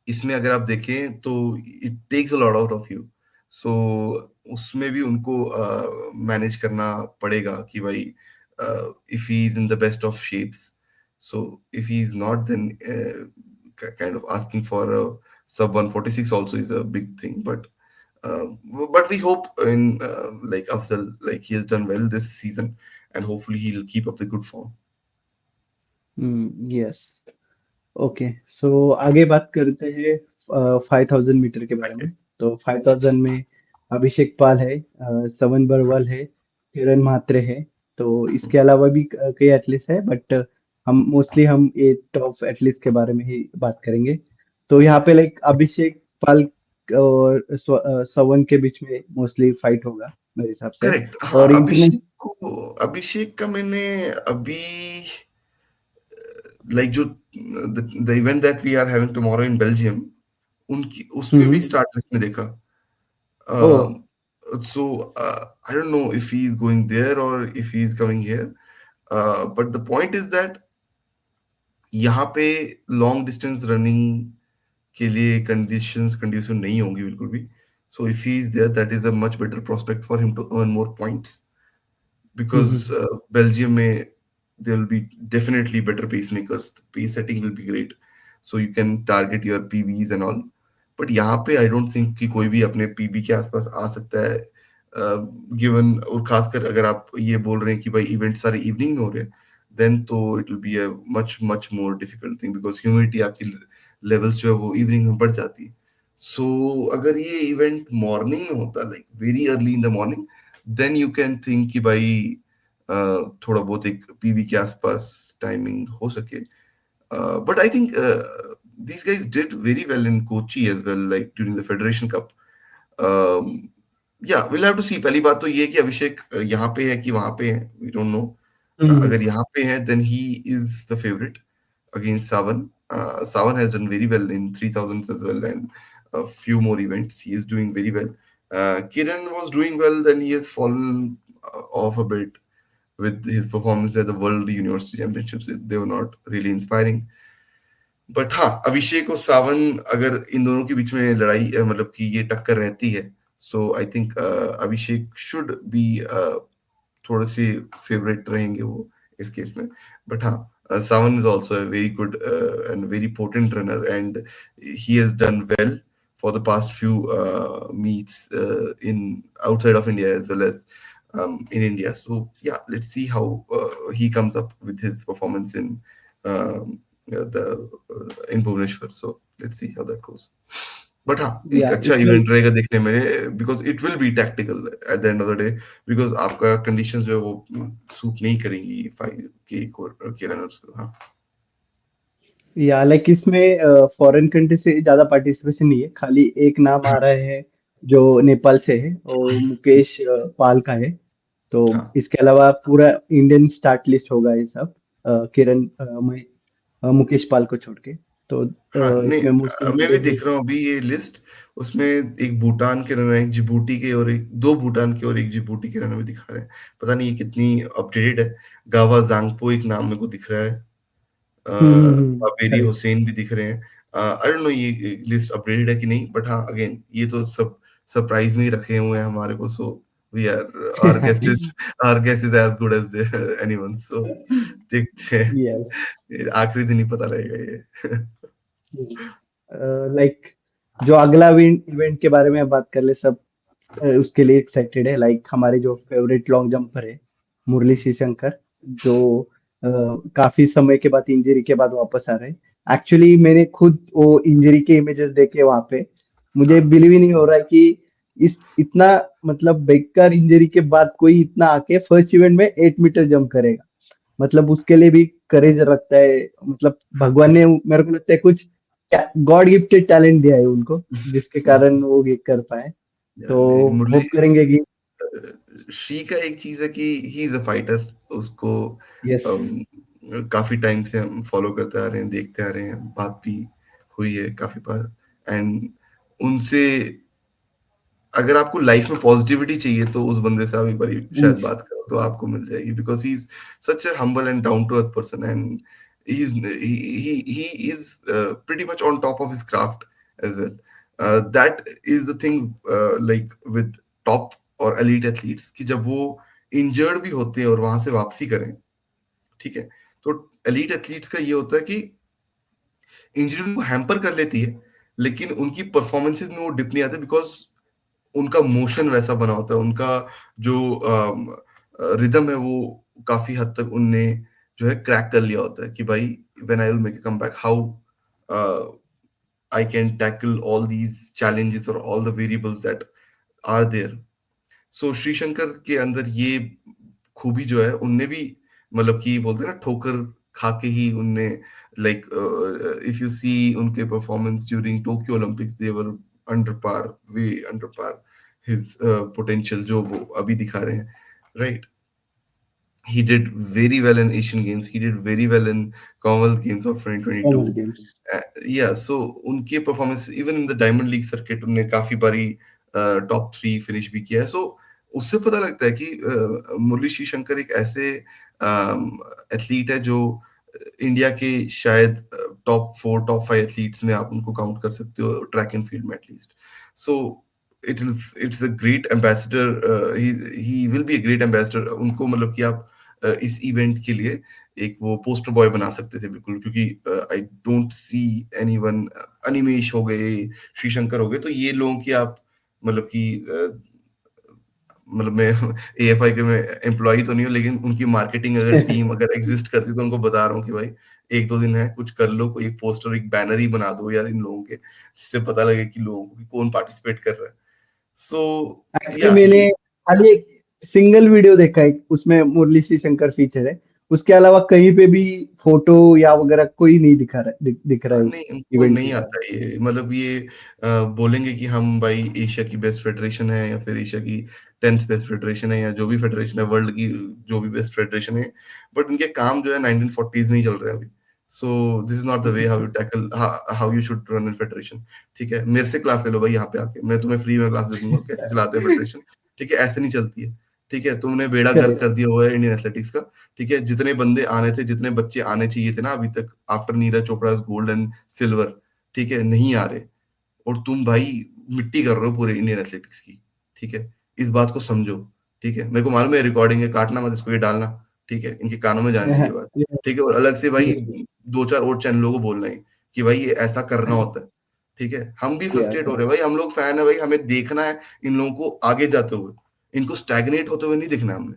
इसमें अगर आप देखें तो it takes a lot out of you. So उसमें भी उनको मैनेज करना पड़ेगा कि भाई if he is in the best of shapes, so if he is not then kind of asking for sub 146 also is a big thing, but we hope in like Afzal, like he has done well this season and hopefully he'll keep up the good form. Yes. Okay, so आगे बात करते हैं 5000 metre के बारे में। Okay. तो 5000 में अभिषेक पाल है, सवन बरवाल है, किरण म्हात्रे है। तो इसके अलावा भी कई एथलीट्स है, बट हम ये टॉप एथलीट्स के बारे में ही बात करेंगे। तो यहाँ पे लाइक अभिषेक पाल और सवन के बीच में मोस्टली फाइट होगा मेरे हिसाब से। करेक्ट, हाँ, और इंटरनेशनल। अभिषेक का मैंने अभी लाइक जो the event that we are having tomorrow in Belgium, उनकी उसमें भी हम्म। स्टार्ट लिस्ट में देखा। ओ। So I don't know if he's going there or if he's coming here. But the point is that यहाँ पे लॉन्ग डिस्टेंस रनिंग के लिए conditions condition नहीं होंगी बिल्कुल भी. So if he is there, that is a much better prospect for him to earn more points, because hmm. Belgium में there will be definitely better pacemakers. The pace setting will be great, so you can target your PBs and all. But यहाँ पे I don't think कि कोई भी अपने PB के आसपास आ सकता है, गिवन, और खासकर अगर आप ये बोल रहे हैं कि भाई इवेंट सारे इवनिंग में हो रहे हैं, देन तो it will be a much much more difficult thing, because humidity आपकी लेवल्स जो है वो इवनिंग में बढ़ जाती है. सो अगर ये इवेंट मॉर्निंग में होता, like very early in the morning, then you can think कि भाई थोड़ा बहुत एक पीबी के आसपास टाइमिंग हो सके. But I think these guys did very well in Kochi as well, like during the Federation Cup. Um, yeah, we'll have to see. पहली बात तो ये है कि अभिषेक यहाँ पे है कि वहाँ पे है, we don't know. हम्म। अगर यहाँ पे है, then he is the favorite against Savan. Savan has done very well in 3000s as well, and a few more events. He is doing very well. Kiran was doing well, then he has fallen off a bit with his performance at the World University Championships. They were not really inspiring. But हाँ, अभिषेक और सावन, अगर इन दोनों के बीच में लड़ाई मतलब कि ये टक्कर रहती है, so I think Abhishek should be थोड़े से फेवरेट रहेंगे वो इस केस में. बट हाँ, Sawan is also a very good and very potent runner, and he has done well for the past few meets in outside of India as well as in India. So yeah, let's see how he comes up with his performance in the in Bhubaneswar. So let's see how that goes. But हाँ, एक या अच्छा इसमें event रहेगा देखने में, because it will B tactical eight the end of the day, because आपका condition जो है वो सूट नहीं करेंगी 5K के रनर्स को. हाँ. या लाइक इसमें फॉरेन कंट्री से ज्यादा पार्टिसिपेशन नहीं है, खाली एक नाम आ रहा है जो नेपाल से है, वो मुकेश पाल का है। तो हाँ. इसके अलावा पूरा इंडियन स्टार्ट लिस्ट होगा ये सब, किरण मुकेश पाल को छोड़ के। तो हाँ, नहीं, इसमें मुस्लिम मैं भी प्लेयर देख रहा हूँ अभी ये लिस्ट. उसमें एक भूटान के रनर, एक जिबूटी के, और एक दो भूटान के और एक जिबूटी के रनर भी दिखा रहे हैं. पता नहीं ये कितनी अपडेटेड है. गावा जांगपो एक नाम मेरे को दिख रहा है. बाबेरी करेक्ट। हुसैन भी दिख रहे हैं. आई डोंट नो ये लिस्ट अपडेटेड है कि नहीं, बट हाँ, अगेन ये तो सब सरप्राइज में ही रखे हुए हैं हमारे को. So we are, our guest is as good as anyone. So देखते हैं, यस। ये आखिरी दिन ही पता लगेगा ये. लाइक जो अगला इवेंट के बारे में बात कर ले सब, उसके लिए एक्साइटेड है। लाइक हमारे जो फेवरेट लॉन्ग जंपर है मुरली श्रीशंकर, जो काफी समय के बाद, इंजरी के बाद वापस आ रहे हैं। एक्चुअली मैंने खुद वो इंजरी के इमेजेस देखे वहां पे, मुझे हाँ. बिलीव ही नहीं हो रहा है कि इस इतना मतलब बेकार इंजरी के बाद कोई इतना आके फर्स्ट इवेंट में 8 मीटर जंप करेगा। मतलब उसके लिए भी करेज रखता है। मतलब भगवान ने मेरे को लगता है कुछ गॉड गिफ्टेड टैलेंट दिया है उनको, जिसके कारण वो ये कर पाए। तो नहीं, मुरली, होप करेंगे कि शी का एक चीज है कि ही इज अ फाइटर. उसको यस। काफी टाइम से हम फॉलो करते आ रहे हैं, देखते आ रहे हैं, बात भी हुई है काफी बार. एंड उनसे, अगर आपको लाइफ में पॉजिटिविटी चाहिए तो उस बंदे से आप एक बार शायद बात करो तो आपको मिल जाएगी, because he is such a humble and down to earth person, and he is pretty much on top of his craft as well. That is the thing, like with top और elite athletes, कि जब वो injured भी होते हैं और वहां से वापसी करें, ठीक है, तो elite athletes का ये होता है कि इंजरी उनको हैम्पर कर लेती है, लेकिन उनकी परफॉर्मेंसेज में वो डिप नहीं आते, बिकॉज उनका मोशन वैसा बना होता है, उनका जो रिदम है वो काफी हद तक उनने जो है क्रैक कर लिया होता है, कि भाई when I will make a comeback, how I can tackle all these challenges और all the variables that are there. So Sreeshankar के अंदर ये खूबी जो है उनने भी, मतलब कि बोलते हैं ना, ठोकर खा के ही उनने, लाइक इफ यू सी उनके performance during Tokyo Olympics, they were under par, way under par his potential जो वो अभी दिखा रहे हैं, right. he did very well in Asian Games. He did very well in Commonwealth Games of common 2022. Games. Yeah, so उनके performance even in the diamond league circuit उन्होंने काफी बारी टॉप 3 फिनिश भी किया है। सो उससे पता लगता है कि मुरली श्रीशंकर एक ऐसे एथलीट है जो इंडिया के शायद टॉप 4 टॉप 5 एथलीट्स में आप उनको काउंट कर सकते हो ट्रैक एंड फील्ड में at least. So it's a great ambassador, he will be a great ambassador. उनको मतलब कि आप इस इवेंट के लिए एक वो पोस्टर बॉय बना सकते थे बिल्कुल, क्योंकि I don't see anyone. Animesh हो गए, श्रीशंकर हो गए, तो ये लोगों की आप मतलब कि मतलब मैं एएफआई के मैं एम्प्लॉय तो नहीं हूँ, लेकिन उनकी मार्केटिंग अगर टीम अगर एग्जिस्ट करती तो उनको बता रहा हूँ कि भाई एक दो दिन है, कुछ कर लो, कोई एक पोस्टर एक बैनर ही बना दो यार इन लोगों के, जिससे पता लगे कि लोगों को कि कौन पार्टिसिपेट कर रहा है। सो एक्चुअली या मैंने खाली एक सिंगल वीडियो देखा है, उसमें मुरली श्री शंकर फीचर है। उसके अलावा कहीं पे भी फोटो या वगैरह कोई नहीं दिखा रहा, दिख रहा है नहीं, उनको इवेंट के नहीं टाइम। आता ये, मतलब ये बोलेंगे कि हम भाई एशिया की बेस्ट फेडरेशन है, या फिर एशिया की 10th बेस्ट फेडरेशन है, या जो भी फेडरेशन है वर्ल्ड की जो भी बेस्ट फेडरेशन है, बट उनके काम जो है 1940s में ही चल रहे हैं अभी। So this is not the way how you tackle, how you should run an federation. ठीक है, मेरे से क्लास ले लो भाई, यहाँ पे आके मैं तुम्हें फ्री में क्लास दे दूंगा कैसे चलाते हैं फेडरेशन। ठीक है, ऐसे नहीं चलती है। ठीक है, तुमने बेड़ा गर्क करेक्ट। कर दिया हुआ है इंडियन एथलेटिक्स का। ठीक है, जितने बंदे आने थे, जितने बच्चे आने चाहिए थे ना अभी तक, after Neeraj Chopra gold and silver, ठीक है, नहीं आ रहे। और तुम भाई मिट्टी कर रहे हो पूरे इंडियन एथलेटिक्स की। ठीक है, इस बात को समझो। ठीक है, मेरे को मालूम है रिकॉर्डिंग है, काटना मत इसको, ये डालना। ठीक है, इनके कानों में जानी चाहिए बात। ठीक है, और अलग से भाई दो चार और चैनलों को बोलना है कि भाई ये ऐसा करना होता है। ठीक है, हम भी फ्रस्ट्रेट हो रहे हैं भाई, हम लोग फैन है भाई, हमें देखना है इन लोगों को आगे जाते हुए। इनको स्टैग्नेट होते हुए नहीं दिखना है हमने।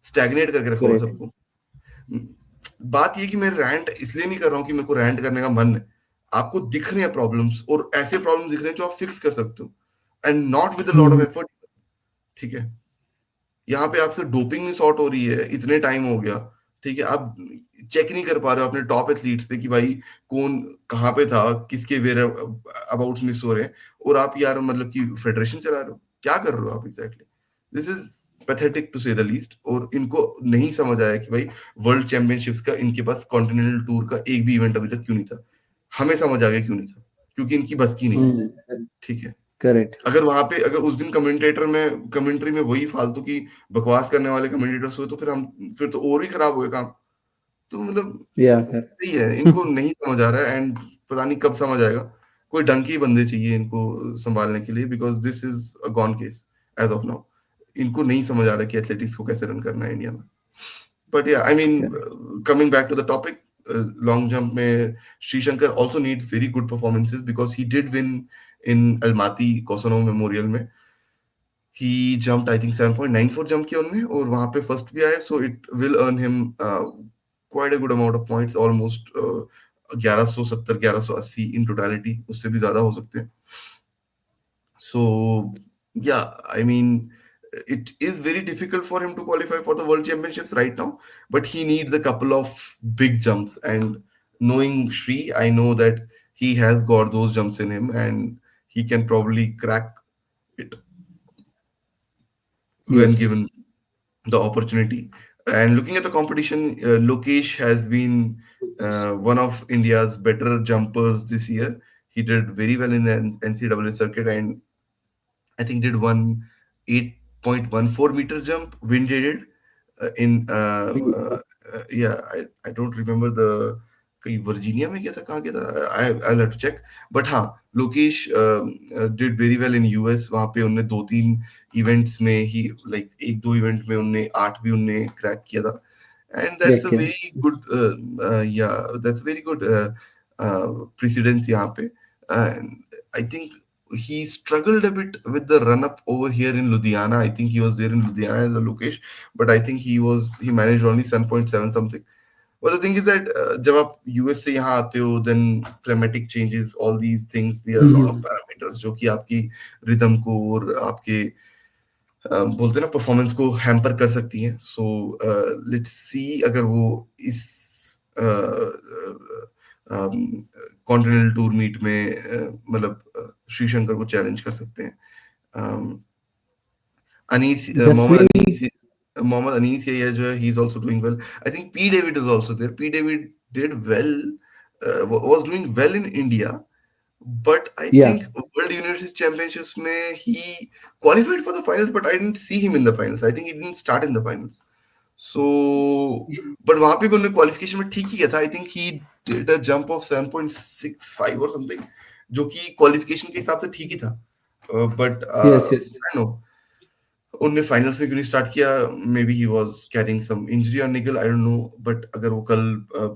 स्टैग्नेट करके रखा हुआ है करेक्ट। सबको। बात ये कि मैं रैंट इसलिए नहीं कर रहा हूँ कि मेरे को रैंट करने का मन है। आपको दिख रहे हैं प्रॉब्लम्स, और ऐसे प्रॉब्लम्स दिख रहे हैं जो आप फिक्स कर सकते हो, and not with a lot of effort. ठीक है, यहाँ पे आपसे डोपिंग नहीं सॉर्ट हो रही है, इतने टाइम हो गया। ठीक है, आप चेक नहीं कर पा रहे हो अपने टॉप एथलीट्स पे कि भाई कौन कहाँ पे था, किसके वेयर अबाउट्स मिस हो रहे हैं, और आप यार मतलब कि फेडरेशन चला रहे हो, क्या कर रहे हो आप exactly. This is pathetic to say the least. और इनको नहीं समझ आया कि भाई वर्ल्ड चैंपियनशिप्स का इनके पास कॉन्टिनेंटल टूर का एक भी इवेंट अभी तक क्यों नहीं था। हमें समझ आ गया क्यों नहीं था, क्योंकि इनकी बस की नहीं है। ठीक है, करेक्ट। अगर वहां पे अगर उस दिन कमेंटेटर में कमेंट्री में वही फालतू की बकवास करने वाले कमेंटेटर्स हुए, तो फिर तो और भी खराब हो गया काम। तो मतलब या सही है, इनको नहीं समझ आ रहा है, एंड पता नहीं कब समझ आएगा। कोई ढंग के ही बंदे चाहिए इनको संभालने के लिए, because this is a gone case as of now. इनको नहीं समझ आ रहा कि एथलेटिक्स को कैसे रन करना है इंडिया में। But yeah I mean, coming back to the topic, long jump में Sreeshankar also needs very good performances, because he did win in Almaty Kosanov memorial में। He jumped I think 7.94 jump किया उन्होंने, और वहां पे फर्स्ट भी आए। So it will earn him quite a good amount of points, almost 1170 1180 in totality, उससे भी ज्यादा हो सकते हैं। So yeah, I mean, it is very difficult for him to qualify for the world championships right now, but he needs a couple of big jumps. And knowing Shri, I know that he has got those jumps in him, and he can probably crack it when yes. given the opportunity. And looking at the competition, Lokesh has been one of India's better jumpers this year. He did very well in the NCAA circuit, and I think did one 8.14 meter jump, wind rated in yeah, I don't remember the कहीं Virginia में क्या था, कहाँ क्या था, I'll have to check. But हाँ, Lokesh did very well in US. वहाँ पे उनने दो तीन इवेंट्स में ही, लाइक एक दो इवेंट में उनने 8 भी उनने क्रैक किया था। एंड दैट्स अ क्रैक है। वेरी गुड, या दैट्स वेरी गुड प्रेसिडेंस यहाँ पे। I think he struggled a bit with the run up over here in Ludhiana. I think he was there in Ludhiana as a Lokesh, but I think he managed only 7.7 something. But the thing is that जब आप US से यहाँ आते हो, then climatic changes, all these things, there are a lot of parameters जो कि आपकी rhythm को और आपके बोलते हैं ना परफॉर्मेंस को हैम्पर कर सकती हैं। सो लेट्स सी अगर वो इस कॉन्टिनेंटल टूर मीट में मतलब श्रीशंकर को चैलेंज कर सकते हैं। Anees Mohammad Jasveen. Anees, Mohammad Anis Yahya जो है, he is also doing well. I think P David is also there. P David did well, was doing well in India, but I या think World University Championships में he qualified for the finals, but I didn't see him in the finals. I think he didn't start in the finals. So, but वहां पे भी उन्होंने qualification में ठीक ही किया था. I think he did a jump of 7.65 और something, जो कि क्वालिफिकेशन के हिसाब से ठीक ही था. But yes yes I know उनने फाइनल्स में क्यों नहीं स्टार्ट किया. Maybe he was carrying some injury और निकल, आई डोंट नो. बट अगर वो कल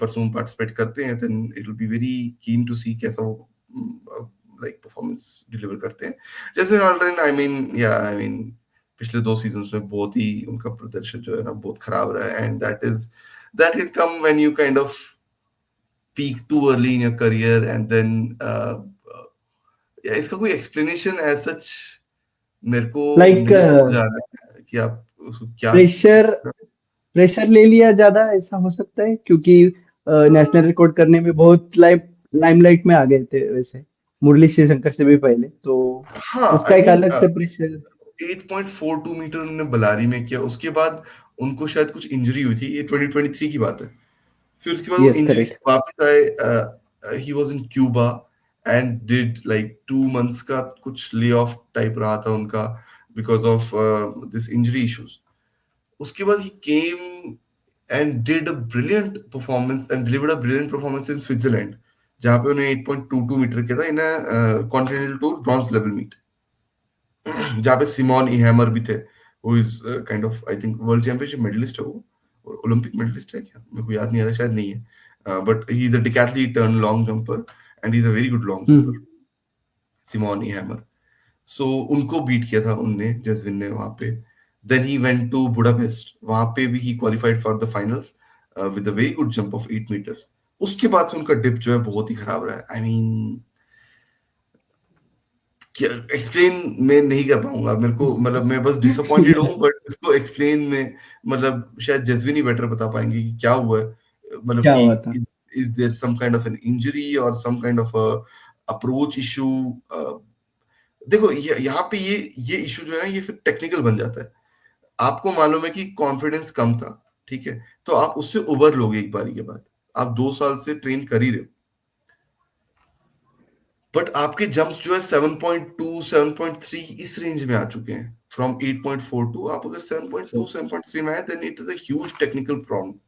परसों पार्टिसिपेट करते हैं, then it will be very keen to see कैसा वो लाइक परफॉर्मेंस डिलीवर करते हैं. जैसे ऑलरेडी आई मीन, या आई मीन पिछले 2 सीजन्स में बहुत ही उनका प्रदर्शन जो है ना बहुत खराब रहा है. And that can come when you kind of peak too early in your career. And then या इसका कोई एक्सप्लेनेशन एज सच मेरे को लाइक नहीं समझ आ रहा है कि आप उसको क्या. प्रेशर प्रेशर ले लिया ज्यादा, ऐसा हो सकता है, क्योंकि नेशनल रिकॉर्ड करने में बहुत लाइमलाइट में आ गए थे वैसे, मुरली श्रीशंकर से भी पहले, तो हाँ, उसका आई एक मीन अलग से प्रेशर। 8.42 मीटर उन्होंने बलारी में किया. उसके बाद उनको शायद कुछ इंजरी हुई थी. ये 2023 की बात है. फिर उसके बाद वो यस इंजरी से करेक्ट। वापस आए. He was in Cuba and did like 2 months का कुछ ले ऑफ टाइप रहा था उनका, because of this injury issues. उसके बाद he came and did a brilliant performance and delivered a brilliant performance in Switzerland, जहाँ पे उन्हें 8.22 मीटर किया था in continental tour bronze level meet, जहाँ पे सिमोन इहेमर भी थे. वो is kind of I think world championship medallist है वो, ओलंपिक मेडलिस्ट है क्या, मेरे को याद नहीं आ रहा, शायद नहीं है. But he is a decathlete turn long jumper and he is a very good long jumper, hmm. Simon Ehammer. So उनको बीट किया था उनने, जसविन ने वहां पे. Then he went to Budapest, वहां पे भी he qualified for the finals with a very good jump of 8 metres. उसके बाद से उनका डिप जो है बहुत ही खराब रहा है. आई मीन एक्सप्लेन मैं नहीं कर पाऊंगा. मेरे को मतलब मैं बस डिसअपॉइंटेड हूँ, बट इसको एक्सप्लेन में मतलब शायद जसविन ही बेटर बता पाएंगे कि क्या हुआ है. मतलब क्या कि हुआ था। Is there some kind of an injury और some kind of approach issue. देखो यहाँ पे ये इशू जो है ना, ये फिर टेक्निकल बन जाता है. आपको मालूम है कि कॉन्फिडेंस कम था, ठीक है, तो आप उससे उबर लोगे एक बारी के बाद. आप 2 साल से ट्रेन कर ही रहे हो, बट आपके जंप्स जो है 7.2 7.3 इस रेंज में आ चुके हैं. फ्रॉम 8.42 आप अगर 7.2 7.3 में आए, then it is a huge technical problem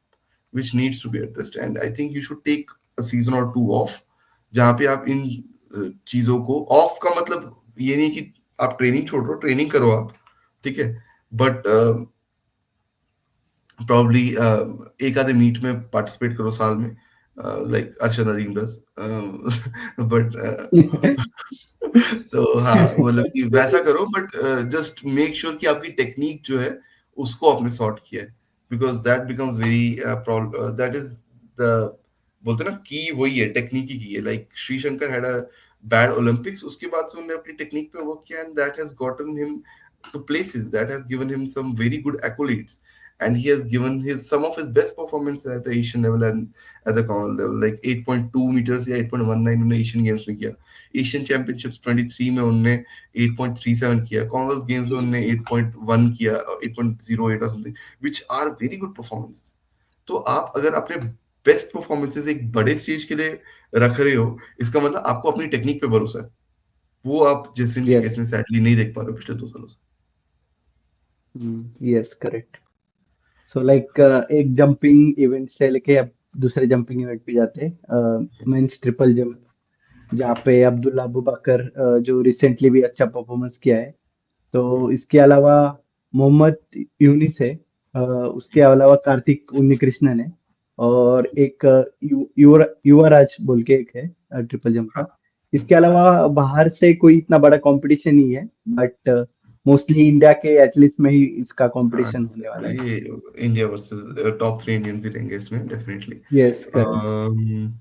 which needs to be addressed. And I think you should take a season or two off, जहाँ पे आप इन चीजों को, ऑफ का मतलब ये नहीं कि आप ट्रेनिंग छोड़ रहे हो, ट्रेनिंग करो आप, ठीक है, बट प्रॉब्ली एक आधे मीट में पार्टिसिपेट करो साल में, like Arshad Azeem does. But तो हाँ, मतलब कि वैसा करो, बट जस्ट मेक श्योर कि आपकी टेक्निक जो है उसको आपने सॉर्ट किया है, because that becomes very problem. That is the, बोलते हैं ना, की वही है, टेक्निक ही की है. Like Shrishankar had a bad Olympics, उसके बाद से उन्होंने अपनी टेक्निक पे वर्क किया, and that has gotten him to places, that has given him some very good accolades, and he has given his some of his best performance at the Asian level and at the common level, like 8.2 meters या 8.19 उन्होंने Asian Games में किया. Asian championships 23 में उन्होंने 8.37 किया. Commonwealth Games में उन्होंने 8.1 किया, 8.08 और something, which are very good performances. तो आप अगर अपने बेस्ट परफॉर्मेंसेस एक बड़े स्टेज के लिए रख रहे हो, इसका मतलब आपको अपनी टेक्निक पे भरोसा है. वो आप जसविन के यस। केस में सैडली नहीं देख पा रहे हो पिछले 2 सालों से. Yes correct. सो लाइक एक जंपिंग इवेंट से लेके अब दूसरे जंपिंग इवेंट पे जाते हैं, मेंस ट्रिपल जंप, जहाँ पे अब्दुल्ला अबू बकर जो रिसेंटली भी अच्छा परफॉर्मेंस किया है। तो इसके अलावा मोहम्मद यूनिस है, उसके अलावा कार्तिक उन्नीकृष्णन है, और एक युवराज बोल के एक है ट्रिपल जंप का। इसके अलावा बाहर से कोई इतना बड़ा कंपटीशन नहीं है, बट मोस्टली इंडिया के एथलीट्स में ही इसका हाँ, कंपटीशन होने वाला है। ये इंडिया वर्सेस टॉप 3 इंडियंस ही रहेंगे इसमें डेफिनेटली. Yes correct.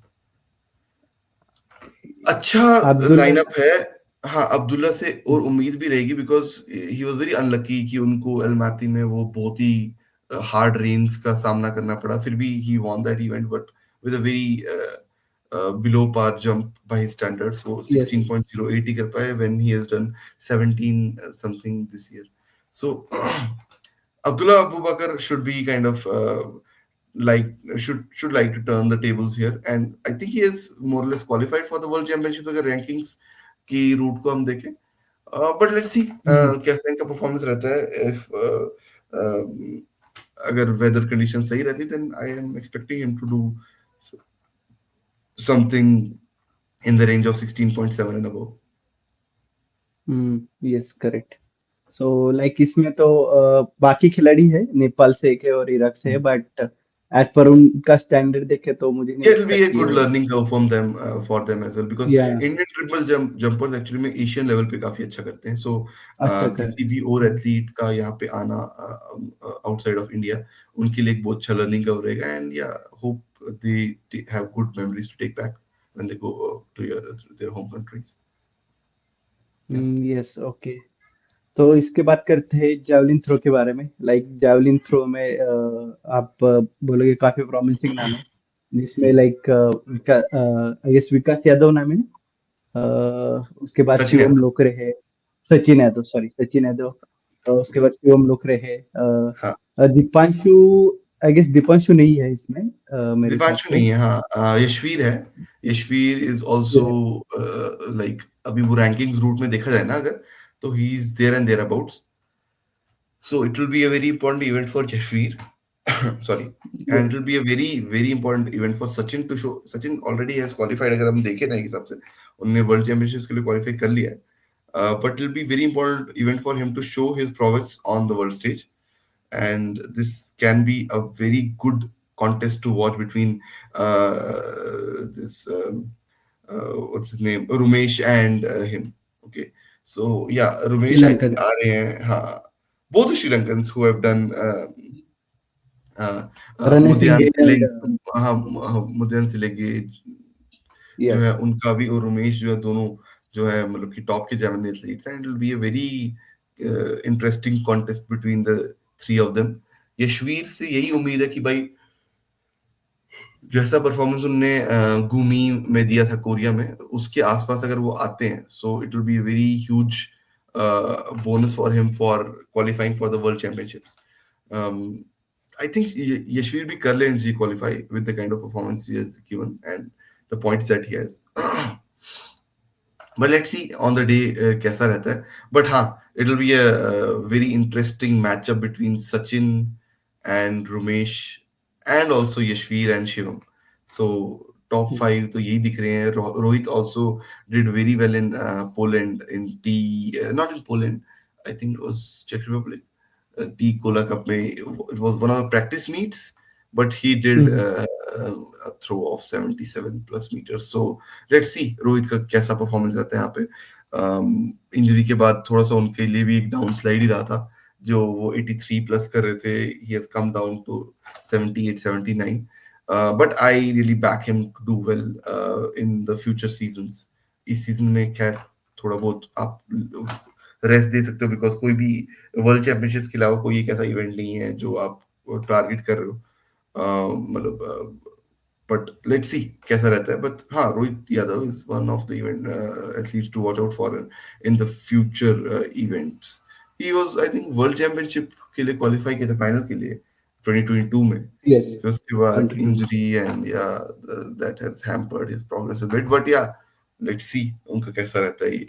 अच्छा अब्दुल्ला। लाइनअप है. हाँ, अब्दुल्ला से और उम्मीद भी रहेगी, because he was very unlucky कि उनको अलमाती में वो बहुत ही हार्ड रेन्स का सामना करना पड़ा. फिर भी he won that event, but with a very below par jump by standards. वो यस। 16.08 ही कर पाए when he has done 17 something this year. So Abdullah Abu Bakr should be kind of like should like to turn the tables here, and I think he is more or less qualified for the world championship अगर rankings की route को हम देखें. But let's see हम्म कैसा इनका performance रहता है. If अगर weather conditions सही रहती, then I am expecting him to do something in the range of 16.7 and above. Yes correct. So like इसमें तो बाकी खिलाड़ी है, नेपाल से एक है और इराक से है, बट एज पर उनका स्टैंडर्ड देखे तो मुझे नहीं Yeah, it'll लगता be a कि good वो. learning curve from them for them as well because या Indian jumpers actually में एशियन लेवल पे काफी अच्छा करते हैं. So अच्छा किसी करेक्ट. भी और एथलीट का यहाँ पे आना आउटसाइड ऑफ इंडिया उनके लिए एक बहुत अच्छा लर्निंग कर्व रहेगा. And yeah hope they have good memories to take back when they go to their home countries. Yes okay. तो इसके बात करते हैं जावलिन थ्रो के बारे में. लाइक जावलिन थ्रो में आप बोलोगे काफी प्रॉमिसिंग नाम है, जिसमें लाइक आई गेस विकास यादव नाम है. उसके बाद सचिन शिवम यादव. लोकरे है. सचिन यादव, सॉरी सचिन यादव. उसके बाद शिवम लोकरे है. हाँ, दीपांशु, आई गेस दीपांशु नहीं है इसमें मेरे हिसाब दीपांशु से. नहीं है. हाँ, यशवीर है. Yashveer is also Yeah. Like अभी वो रैंकिंग्स रूट में देखा जाए ना अगर, तो he is there and thereabouts. So it will be a very important event for Jashveer. Sorry. Yeah. And it will be a very, very important event for Sachin to show. Sachin already has qualified. अगर हम देखें ना एक हिसाब से उन्होंने world championships के लिए क्वालिफाई कर लिया है. But it will be very important event for him to show his prowess on the world stage. And this can be a very good contest to watch between this what's his name, Rumesh and him. Okay, so yeah, Rumesh I think Sri Lankan. आ रहे हैं. हाँ, both the Sri Lankans who have done Ranasinghe Mudyan and Sileg. हाँ, मुद्यान सिलेग जो yes. है उनका भी, और उमेश जो है, दोनों जो है मतलब कि टॉप के जामिन एथलीट्स हैं. It will be a very interesting contest between the three of them. Yashveer से यही उम्मीद है कि भाई जैसा परफॉर्मेंस उनने गुमी में दिया था कोरिया में, उसके आसपास अगर वो आते हैं, so it will be very huge bonus for him for qualifying for the world championships. I think Yashvir भी कर लें जी qualify with the kind of performance he has given and the points that he has. But let's see on the day कैसा रहता है. But हाँ, it will be a very interesting matchup between Sachin and Rumesh and also Yashvir and Shivam. So top five तो यही दिख रहे हैं. Rohit also did very well in Poland in not in Poland. I think it was Czech Republic. T Cola Cup में it was one of the practice meets, but he did a throw of 77 plus meters. So let's see Rohit का कैसा performance रहता है यहाँ पे. Injury के बाद थोड़ा सा उनके लिए भी एक डाउन स्लाइड ही रहा था. जो वो 83 प्लस कर रहे थे, he has come down to 78 79. But I really back him to do well in the future seasons. इस सीजन में खैर थोड़ा बहुत आप रेस्ट दे सकते हो बिकॉज कोई भी वर्ल्ड चैंपियनशिप्स के अलावा कोई एक ऐसा इवेंट नहीं है जो आप टारगेट कर रहे हो. मतलब बट लेट्स सी कैसा रहता है. बट हाँ, Rohit Yadav is one of the event athletes to watch out for in the future events. He was I think world championship के लिए क्वालिफाई किया था फाइनल के लिए 2022 में. यस फिर उसके बाद 22. इंजरी एंड या that has hampered his progress a bit. But या लेट्स सी उनका कैसा रहता है ये.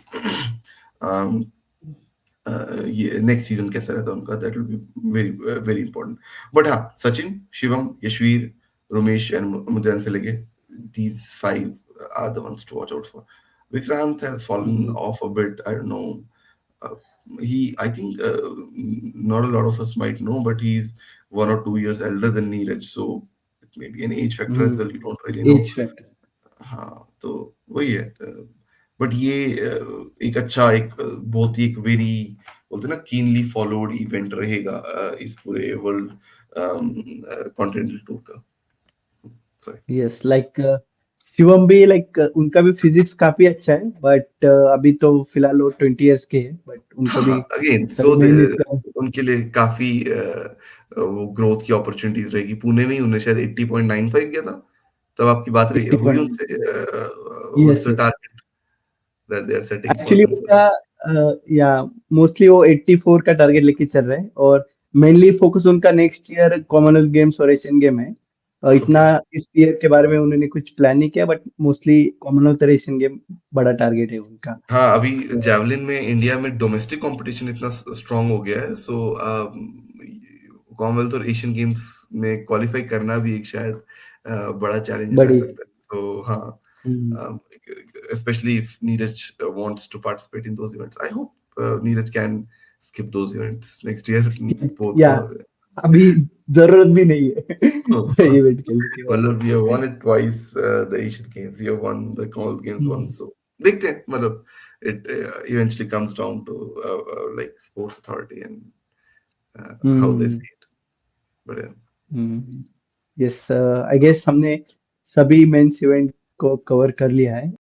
ये नेक्स्ट सीजन कैसा रहता है उनका, that will be very very important. But हाँ, Sachin, Shivam, Yashveer, Rumesh and Mudyan Selege, these five are the ones to watch out for. Vikrant has fallen off a bit. I don't know. Uh, I think, not a lot of us might know, but he's 1 or 2 years elder than Neeraj. So it may be an age factor as well. You don't really know. Age factor. हाँ, तो वही है. But ये एक अच्छा एक बहुत ही एक वेरी बोलते हैं ना कीनली फॉलोड इवेंट रहेगा इस पूरे वर्ल्ड कॉन्टिनेंटल टूर का. Sorry. यस लाइक शिवम भी लाइक उनका भी फिजिक्स काफी अच्छा है, बट अभी तो फिलहाल वो 20 इयर्स के हैं, बट उनको भी हाँ, अगेन सो रिमेन इज. उनके लिए काफी वो ग्रोथ की अपॉर्चुनिटीज रहेगी. पुणे में ही उन्हें शायद 80.95 किया था, तब आपकी बात रही 80 हुई पॉइंट. उनसे. What's yes the yes. Target that they are setting for actually themselves? उनका या मोस्टली वो 84 का टारगेट लेके चल रहे हैं, और मेनली फोकस उनका नेक्स्ट ईयर कॉमनवेल्थ गेम्स और एशियन गेम है। इतना ओके। इस ईयर के बारे में उन्होंने कुछ प्लान नहीं किया, बट मोस्टली कॉमनवेल्थ और एशियन गेम बड़ा टारगेट है उनका। हाँ, अभी तो जैवलिन में इंडिया में डोमेस्टिक कंपटीशन इतना स्ट्रांग हो गया है, सो कॉमनवेल्थ और एशियन गेम्स में क्वालिफाई करना भी एक शायद बड़ा चैलेंज रह बड़ी। सकता है। सो हाँ, हम्म। especially if Neeraj wants to participate in those events, I hope Neeraj can skip those events next year, both या अभी जरूरत भी नहीं है इवेंट खेलने के बाद। मतलब we have won it twice, the Asian Games, we have won the Commonwealth Games hmm. once, so देखते हैं, मतलब it eventually comes down to like sports authority and how they hmm. see it, but yeah. Hmm. Yes, I guess हमने सभी mains event को cover कर लिया है।